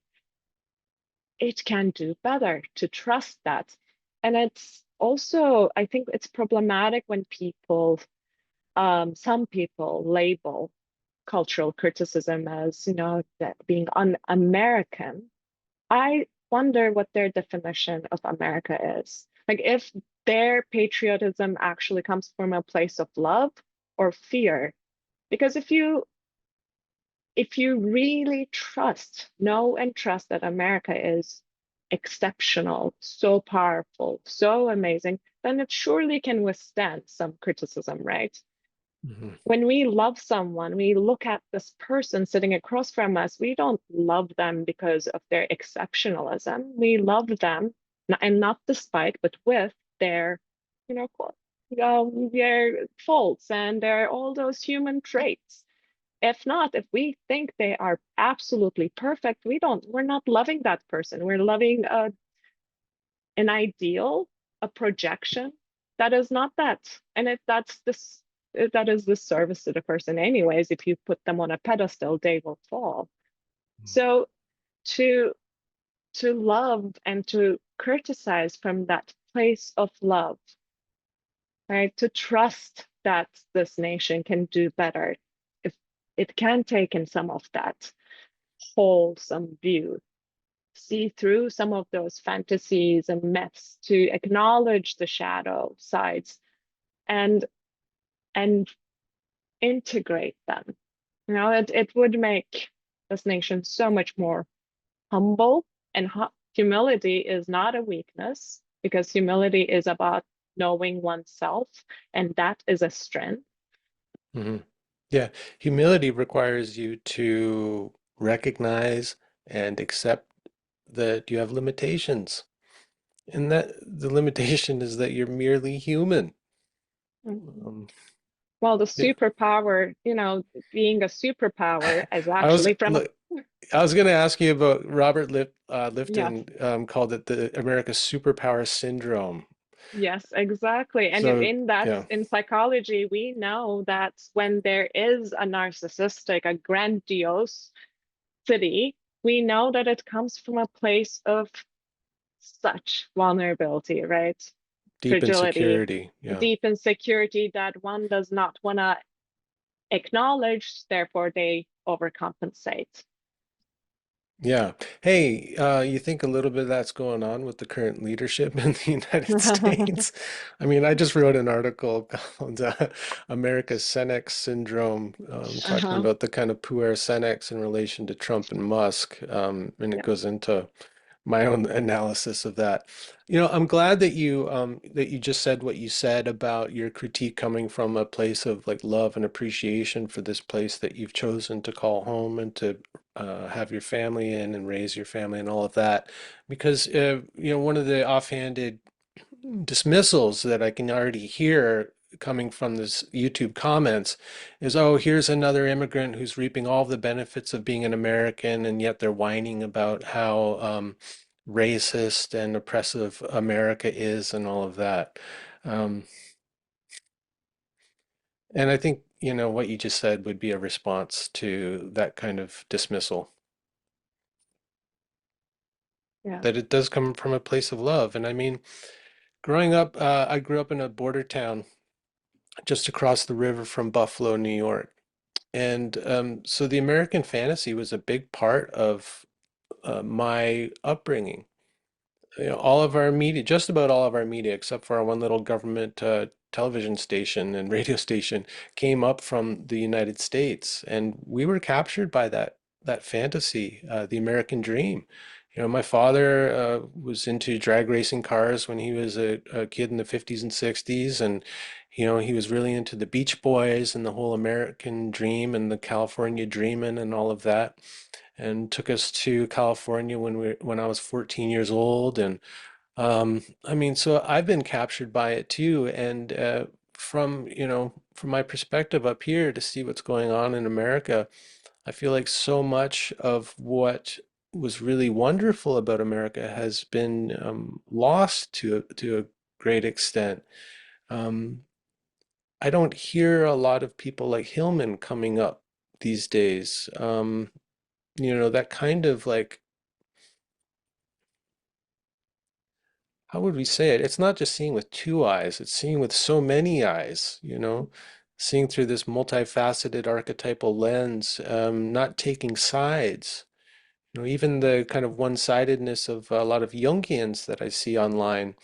Speaker 1: It can do better to trust that. And it's also, I think it's problematic when some people label cultural criticism as, that being un-American. I wonder what their definition of America is. Like if their patriotism actually comes from a place of love or fear. Because if you really know and trust that America is exceptional, so powerful, so amazing, then it surely can withstand some criticism, right?
Speaker 2: Hmm.
Speaker 1: When we love someone, we look at this person sitting across from us, we don't love them because of their exceptionalism. We love them, and not despite, but with their, their faults and their all those human traits. If not, if we think they are absolutely perfect, we're not loving that person. We're loving an ideal, a projection that is not that. And if that's this, that is the service to the person, anyways. If you put them on a pedestal, they will fall. So to love and to criticize from that place of love, right? To trust that this nation can do better, if it can take in some of that wholesome view, see through some of those fantasies and myths, to acknowledge the shadow sides and and integrate them. It would make this nation so much more humble, and humility is not a weakness, because humility is about knowing oneself, and that is a strength.
Speaker 2: Hmm. Yeah, humility requires you to recognize and accept that you have limitations, and that the limitation is that you're merely human.
Speaker 1: Mhm.
Speaker 2: Um,
Speaker 1: Well, the
Speaker 2: Yeah.
Speaker 1: superpower, being a superpower is
Speaker 2: I was
Speaker 1: actually from a,
Speaker 2: look, I was going to ask you about
Speaker 1: yes,
Speaker 2: Lifton called it the America's superpower syndrome.
Speaker 1: yes, exactly. And
Speaker 2: So,
Speaker 1: in that,
Speaker 2: yeah,
Speaker 1: in psychology, we know that when there is a narcissistic, a grandiose city, we know that it comes from a place of such vulnerability, right?
Speaker 2: deep
Speaker 1: Fragility,
Speaker 2: insecurity. Yeah.
Speaker 1: deep insecurity that one does not want to acknowledge, therefore they overcompensate.
Speaker 2: Yeah. Hey, you think a little bit of that's going on with the current leadership in the United States? I mean, I just wrote an article called America's Senex Syndrome, talking
Speaker 1: Uh-huh.
Speaker 2: about the kind of puer senex in relation to Trump and Musk. And it
Speaker 1: Yeah.
Speaker 2: goes into my own analysis of that. You know, I'm glad that you just said what you said about your critique coming from a place of like love and appreciation for this place that you've chosen to call home and to have your family in and raise your family and all of that. Because you know, one of the offhanded dismissals that I can already hear coming from this YouTube comments is, oh, here's another immigrant who's reaping all the benefits of being an American, and yet they're whining about how racist and oppressive America is and all of that. Um, and I think, you know, what you just said would be a response to that kind of dismissal,
Speaker 1: Yeah.
Speaker 2: that it does come from a place of love. And I mean, growing up, I grew up in a border town just across the river from Buffalo, New York. And so the American fantasy was a big part of my upbringing. You know, all of our media, just about all of our media, except for our one little government television station and radio station, came up from the United States, and we were captured by that fantasy, the American dream. You know, my father was into drag racing cars when he was a kid in the 50s and 60s, and you know, he was really into the Beach Boys and the whole American dream and the California dreaming and all of that, and took us to California when I was 14 years old. And I mean, so I've been captured by it too. And from, you know, from my perspective up here to see what's going on in America, I feel like so much of what was really wonderful about America has been lost to a great extent. Um, I don't hear a lot of people like Hillman coming up these days. You know, that kind of like, how would we say it? It's not just seeing with two eyes, it's seeing with so many eyes, you know, seeing through this multifaceted archetypal lens, not taking sides. You know, even the kind of one-sidedness of a lot of Jungians that I see online,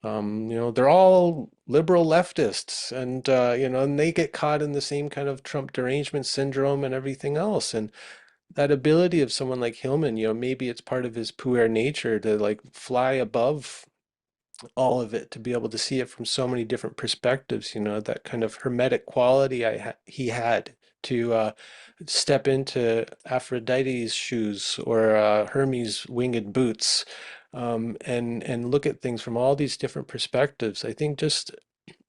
Speaker 2: you know, they're all liberal leftists, and you know, and they get caught in the same kind of Trump derangement syndrome and everything else. And that ability of someone like Hillman, you know, maybe it's part of his puer nature to like fly above all of it, to be able to see it from so many different perspectives, you know, that kind of hermetic quality he had to step into Aphrodite's shoes or Hermes' winged boots, and look at things from all these different perspectives. I think just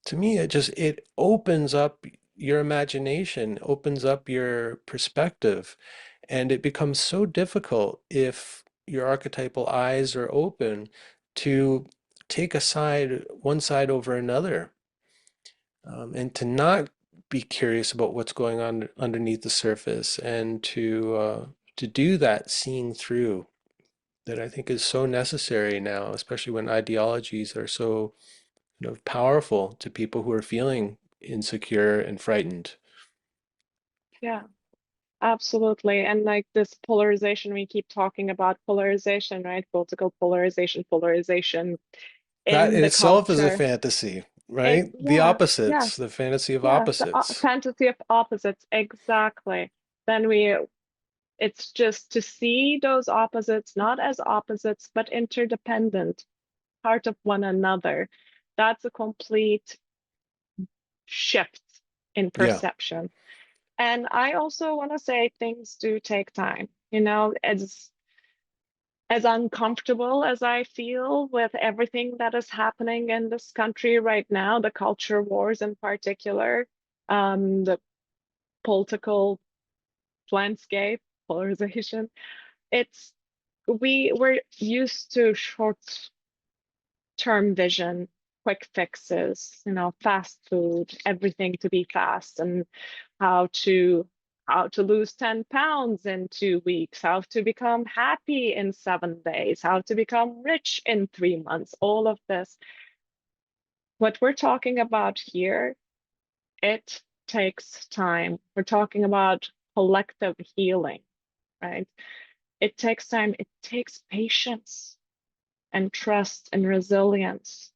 Speaker 2: to me, it opens up your imagination, opens up your perspective, and it becomes so difficult if your archetypal eyes are open to take a side, one side over another, and to not be curious about what's going on underneath the surface, and to do that seeing through, that I think is so necessary now, especially when ideologies are so, you know, powerful to people who are feeling insecure and frightened.
Speaker 1: Yeah, absolutely. And like this polarization, we keep talking about polarization, right? Political polarization, polarization
Speaker 2: That
Speaker 1: in
Speaker 2: in
Speaker 1: the
Speaker 2: itself is a
Speaker 1: culture.
Speaker 2: fantasy, right? The
Speaker 1: Yeah,
Speaker 2: opposites,
Speaker 1: yes,
Speaker 2: the fantasy of
Speaker 1: yeah. The
Speaker 2: opposites.
Speaker 1: fantasy of opposites, exactly. Then it's just to see those opposites not as opposites, but interdependent, part of one another. That's a complete shift in
Speaker 2: Yeah,
Speaker 1: perception. And I also want to say things do take time. As uncomfortable as I feel with everything that is happening in this country right now, the culture wars in particular, the political landscape, polarization. It's we're used to short-term vision, quick fixes, fast food, everything to be fast, and how to how to lose 10 pounds in 2 weeks, how to become happy in 7 days, how to become rich in 3 months, all of this. What we're talking about here, it takes time. We're talking about collective healing, right? It takes time, it takes patience and trust and resilience.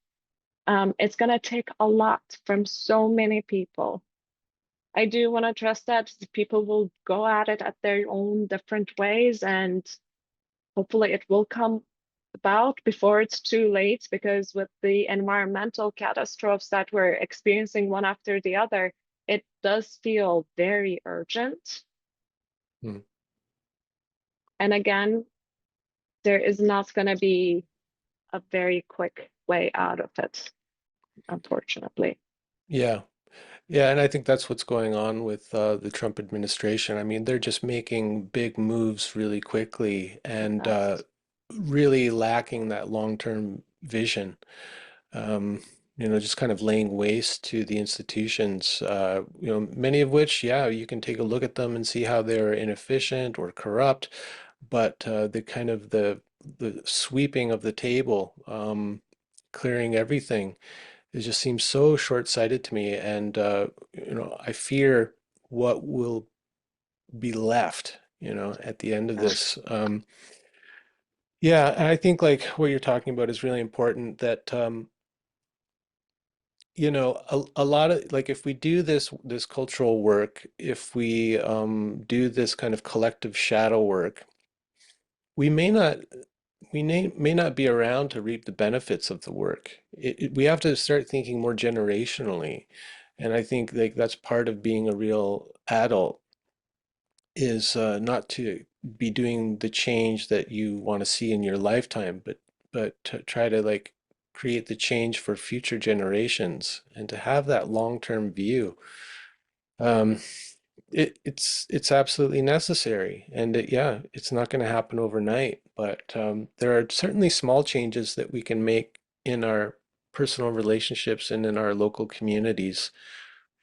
Speaker 1: It's going to take a lot from so many people. I do want to trust that people will go at it at their own different ways, and hopefully it will come about before it's too late, because with the environmental catastrophes that we're experiencing one after the other, it does feel very urgent.
Speaker 2: Mm.
Speaker 1: And again, there is not going to be a very quick way out of it, unfortunately.
Speaker 2: Yeah. Yeah, and I think that's what's going on with the Trump administration. I mean, they're just making big moves really quickly and
Speaker 1: Yes.
Speaker 2: really lacking that long-term vision. Um, just kind of laying waste to the institutions, many of which, yeah, you can take a look at them and see how they're inefficient or corrupt, but the kind of the sweeping of the table, clearing everything, it just seems so short-sighted to me, and I fear what will be left, at the end of
Speaker 1: Yeah.
Speaker 2: this. Yeah, and I think like what you're talking about is really important. That a lot of like if we do this cultural work, if we do this kind of collective shadow work, we may not be around to reap the benefits of the work. We have to start thinking more generationally. And I think like that's part of being a real adult is not to be doing the change that you want to see in your lifetime, but to try to like create the change for future generations and to have that long-term view. Um, it's absolutely necessary, and yeah, it's not going to happen overnight, but there are certainly small changes that we can make in our personal relationships and in our local communities.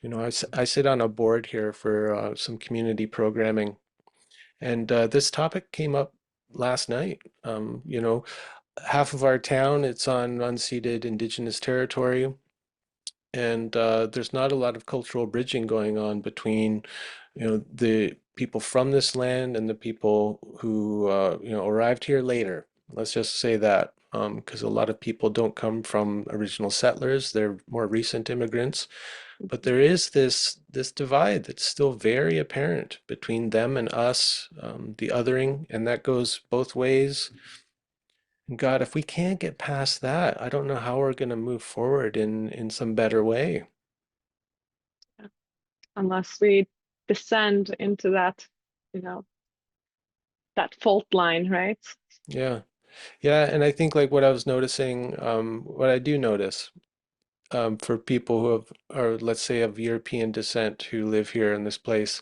Speaker 2: I sit on a board here for some community programming, and this topic came up last night. Half of our town, it's on unceded indigenous territory, and there's not a lot of cultural bridging going on between the people from this land and the people who arrived here later. Let's just say that, because a lot of people don't come from original settlers, they're more recent immigrants. But there is this divide that's still very apparent between them and us, the othering, and that goes both ways. God, if we can't get past that, I don't know how we're going to move forward in some better way.
Speaker 1: Unless we descend into that, you know, that fault line, right?
Speaker 2: Yeah. Yeah, and I think like what I was noticing, what I do notice for people who are, let's say, of European descent who live here in this place,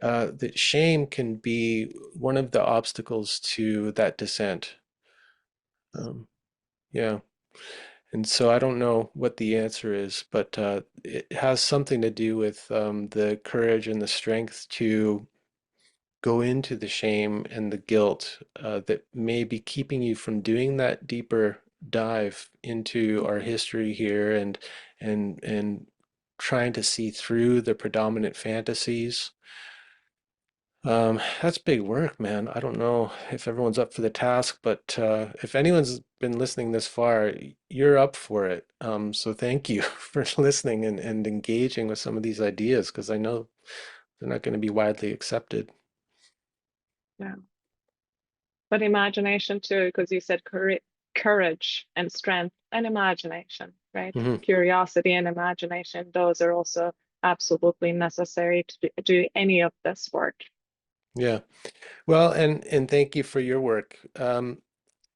Speaker 2: that shame can be one of the obstacles to that descent. Um, yeah, and so I don't know what the answer is, but it has something to do with the courage and the strength to go into the shame and the guilt that may be keeping you from doing that deeper dive into our history here and trying to see through the predominant fantasies. That's big work, man. I don't know if everyone's up for the task, but if anyone's been listening this far, you're up for it. So thank you for listening and engaging with some of these ideas because I know they're not going to be widely accepted.
Speaker 1: Yeah. But imagination too, because you said courage and strength and imagination, right?
Speaker 2: Hmm.
Speaker 1: Curiosity and imagination, those are also absolutely necessary to do any of this work.
Speaker 2: Yeah. Well, and thank you for your work.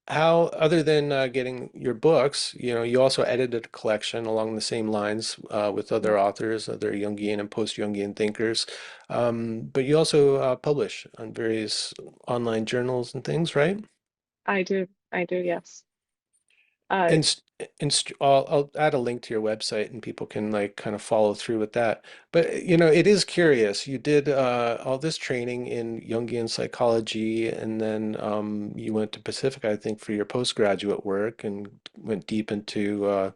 Speaker 2: how, other than getting your books, you also edited a collection along the same lines with
Speaker 1: Yeah,
Speaker 2: other authors, other Jungian and post-Jungian thinkers. But you also publish on various online journals and things, right?
Speaker 1: I do. I do, yes. Uh,
Speaker 2: And, I'll add a link to your website and people can like kind of follow through with that. But it is curious. You did all this training in Jungian psychology, and then you went to Pacific, I think, for your postgraduate work, and went deep into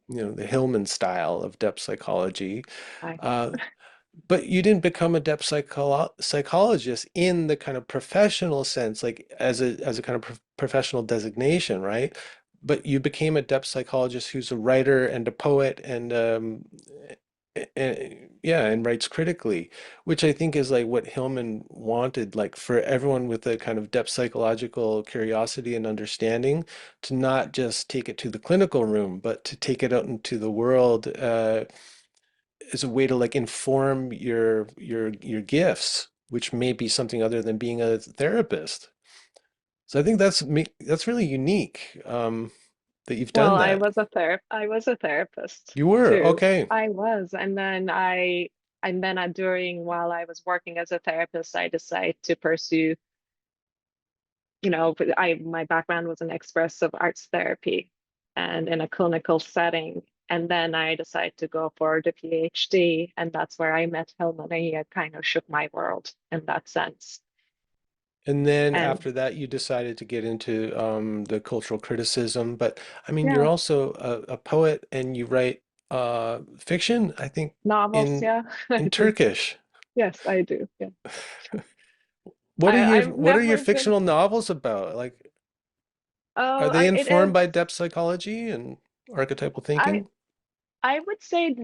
Speaker 2: the Hillman style of depth psychology.
Speaker 1: I
Speaker 2: Uh, but you didn't become a depth psychologist in the kind of professional sense, like as a kind of professional designation, right? But you became a depth psychologist who's a writer and a poet and yeah, and writes critically, which I think is like what Hillman wanted, like for everyone with a kind of depth psychological curiosity and understanding to not just take it to the clinical room, but to take it out into the world. As a way to like inform your gifts, which may be something other than being a therapist. So I think that's really unique that you've
Speaker 1: Well,
Speaker 2: done that.
Speaker 1: I was a therapist
Speaker 2: You were
Speaker 1: too.
Speaker 2: okay.
Speaker 1: I was, and then during while I was working as a therapist, I decided to pursue, I my background was in expressive arts therapy and in a clinical setting. And then I decided to go for the PhD, and that's where I met Hillman, and he had kind of shook my world in that sense.
Speaker 2: And then
Speaker 1: And
Speaker 2: after that, you decided to get into the cultural criticism. But I mean, you're
Speaker 1: yeah,
Speaker 2: also a poet and you write fiction, I think,
Speaker 1: novels,
Speaker 2: in
Speaker 1: yeah, I
Speaker 2: in
Speaker 1: do.
Speaker 2: Turkish.
Speaker 1: Yes, I do. Yeah. I've
Speaker 2: What are your
Speaker 1: never been.
Speaker 2: fictional novels about? Like, are
Speaker 1: Oh,
Speaker 2: they
Speaker 1: it
Speaker 2: informed by
Speaker 1: is.
Speaker 2: depth psychology and archetypal
Speaker 1: I
Speaker 2: thinking?
Speaker 1: I would say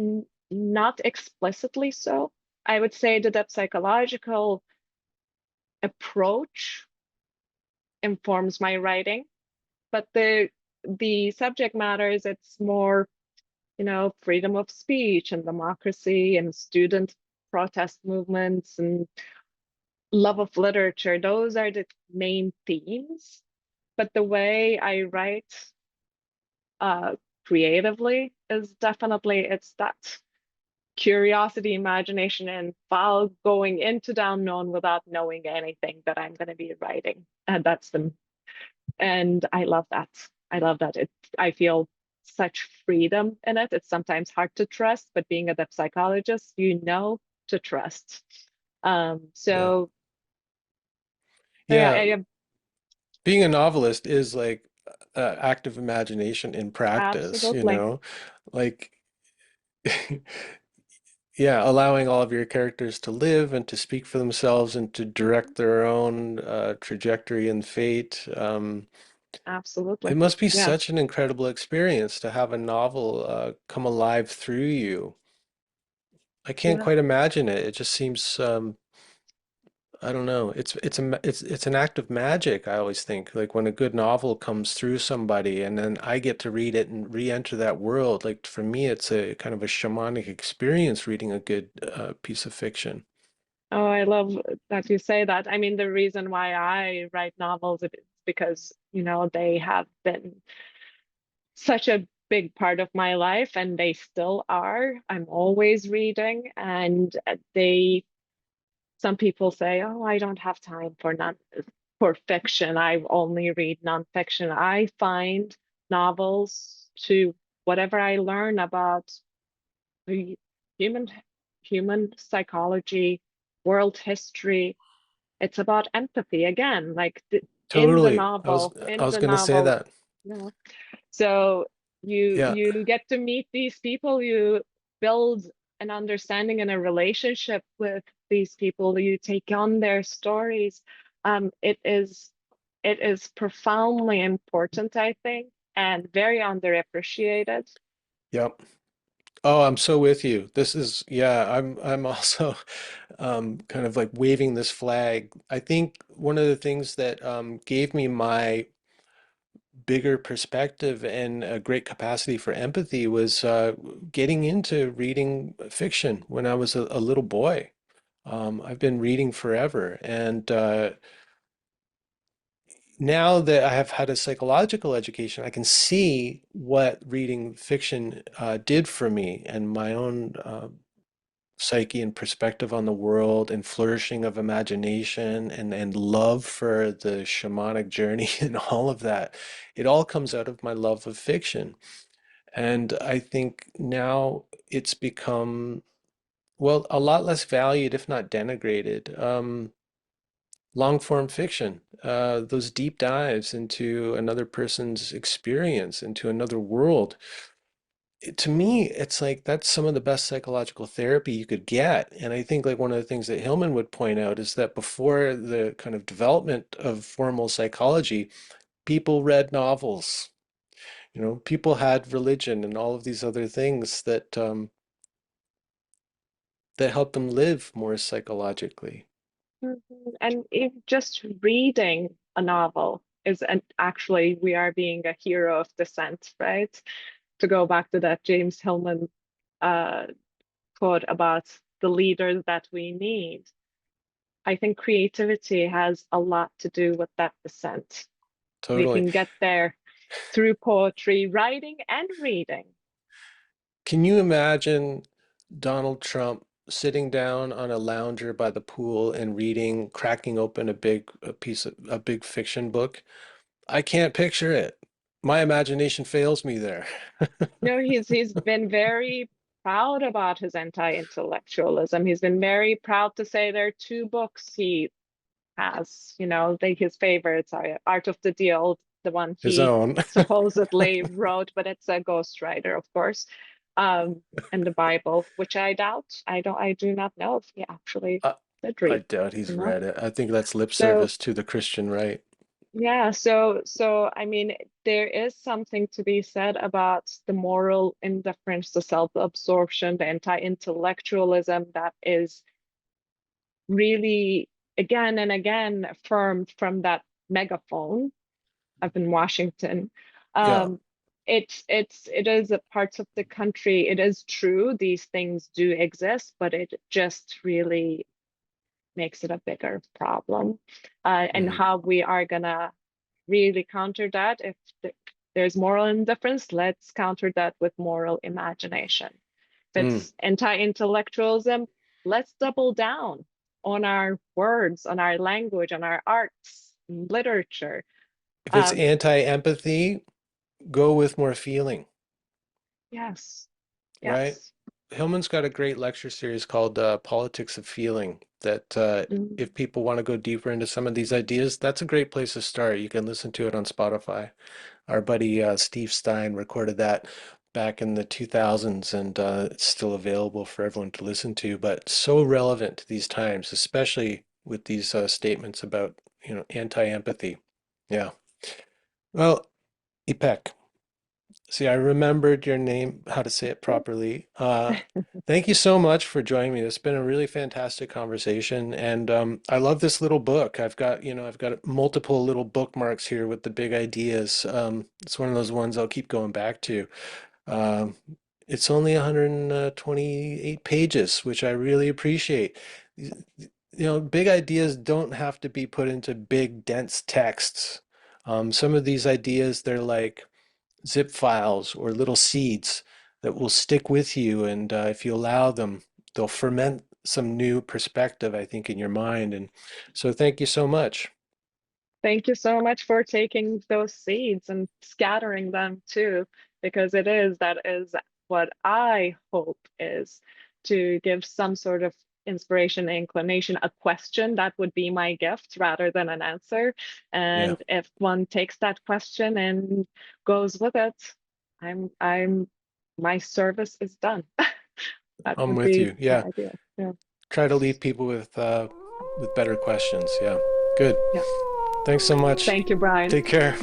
Speaker 1: not explicitly so. I would say that that psychological approach informs my writing, but the subject matters, it's more, freedom of speech and democracy and student protest movements and love of literature. Those are the main themes. But the way I write uh, creatively is definitely it's that curiosity, imagination, and while going into the unknown without knowing anything that I'm going to be writing. And and I love that. I love that. I feel such freedom in it. It's sometimes hard to trust, but being a depth psychologist, to trust. Um,
Speaker 2: Yeah.
Speaker 1: so, so yeah,
Speaker 2: Yeah, being a novelist is like active imagination in practice,
Speaker 1: absolutely.
Speaker 2: Like yeah, allowing all of your characters to live and to speak for themselves and to direct their own trajectory and fate. It
Speaker 1: Absolutely.
Speaker 2: must be
Speaker 1: Yeah.
Speaker 2: such an incredible experience to have a novel come alive through you. I can't
Speaker 1: Yeah.
Speaker 2: quite imagine it. It just seems I don't know. It's an act of magic, I always think. Like when a good novel comes through somebody and then I get to read it and re-enter that world. Like for me, it's a kind of a shamanic experience reading a good piece of fiction.
Speaker 1: Oh, I love that you say that. I mean, the reason why I write novels is because, they have been such a big part of my life and they still are. I'm always reading and some people say, "Oh, I don't have time for fiction. I only read nonfiction." I find novels to whatever I learn about the human human psychology, world history. It's about empathy again, like
Speaker 2: Totally. I
Speaker 1: in
Speaker 2: was
Speaker 1: the
Speaker 2: gonna say
Speaker 1: novel,
Speaker 2: that.
Speaker 1: you know. So
Speaker 2: Yeah.
Speaker 1: you get to meet these people, you build an understanding and a relationship with these people, you take on their stories. It is profoundly important, I think, and very underappreciated.
Speaker 2: Yep. Oh, I'm so with you. Yeah, I'm also kind of like waving this flag. I think one of the things that gave me my bigger perspective and a great capacity for empathy was getting into reading fiction when I was a little boy. I've been reading forever, and now that I have had a psychological education, I can see what reading fiction did for me and my own psyche and perspective on the world and flourishing of imagination and love for the shamanic journey and all of that. It all comes out of my love of fiction. And I think now it's become, well, a lot less valued, if not denigrated. Long form fiction, those deep dives into another person's experience, into another world. To me, it's like that's some of the best psychological therapy you could get. And I think like one of the things that Hillman would point out is that before the kind of development of formal psychology, people read novels. You know, people had religion and all of these other things that help them live more psychologically.
Speaker 1: Mhm. And if just reading a novel is an, actually we are being a hero of dissent, right? To go back to that James Hillman uh, quote about the leaders that we need, I think creativity has a lot to do with that dissent. We
Speaker 2: Totally.
Speaker 1: can get there through poetry, writing, and reading.
Speaker 2: Can you imagine Donald Trump sitting down on a lounger by the pool and reading, cracking open a big fiction book? I can't picture it. My imagination fails me there.
Speaker 1: No, he's been very proud about his anti-intellectualism. He's been very proud to say there are two books he has, his favorites are Art of the Deal, the one
Speaker 2: His
Speaker 1: he
Speaker 2: own.
Speaker 1: supposedly wrote, but it's a ghostwriter, of course. And the Bible, which I doubt. I do not know if he actually
Speaker 2: I,
Speaker 1: did
Speaker 2: I
Speaker 1: read,
Speaker 2: doubt he's
Speaker 1: you know.
Speaker 2: read it. I think that's lip
Speaker 1: So
Speaker 2: service to the Christian right.
Speaker 1: yeah, so I mean, there is something to be said about the moral indifference, the self-absorption, the anti-intellectualism that is really again and again affirmed from that megaphone up in Washington.
Speaker 2: Yeah.
Speaker 1: Um, it is a parts of the country. It is true these things do exist, but it just really makes it a bigger problem. And
Speaker 2: Hmm.
Speaker 1: how we are gonna really counter that if there's moral indifference, let's counter that with moral imagination. If
Speaker 2: Mm.
Speaker 1: it's anti-intellectualism, let's double down on our words, on our language, on our arts, literature.
Speaker 2: If it's
Speaker 1: Um,
Speaker 2: anti-empathy, go with more feeling,
Speaker 1: yes,
Speaker 2: right?
Speaker 1: yes.
Speaker 2: Hillman's got a great lecture series called Politics of Feeling that
Speaker 1: Mm.
Speaker 2: if people want to go deeper into some of these ideas, that's a great place to start. You can listen to it on Spotify. Our buddy Steve Stein recorded that back in the 2000s, and it's still available for everyone to listen to, but so relevant to these times, especially with these statements about, anti-empathy. Yeah. Well, Ipek, see, I remembered your name, how to say it properly. Thank you so much for joining me. It's been a really fantastic conversation, and I love this little book. I've got multiple little bookmarks here with the big ideas. It's one of those ones I'll keep going back to. Um, it's only 128 pages, which I really appreciate. Big ideas don't have to be put into big, dense texts. Some of these ideas, they're like zip files or little seeds that will stick with you. And if you allow them, they'll ferment some new perspective, I think, in your mind. And so thank you so much.
Speaker 1: Thank you so much for taking those seeds and scattering them too, because that is what I hope is to give some sort of inspiration, inclination, a question that would be my gift rather than an answer.
Speaker 2: Yeah,
Speaker 1: And if one takes that question and goes with it, I'm my service is done. That
Speaker 2: I'm
Speaker 1: would
Speaker 2: with
Speaker 1: be
Speaker 2: you.
Speaker 1: my
Speaker 2: Yeah.
Speaker 1: idea. Yeah.
Speaker 2: Try to leave people with better questions. Yeah. Good.
Speaker 1: Yeah.
Speaker 2: Thanks so much.
Speaker 1: Thank you, Brian.
Speaker 2: Take care.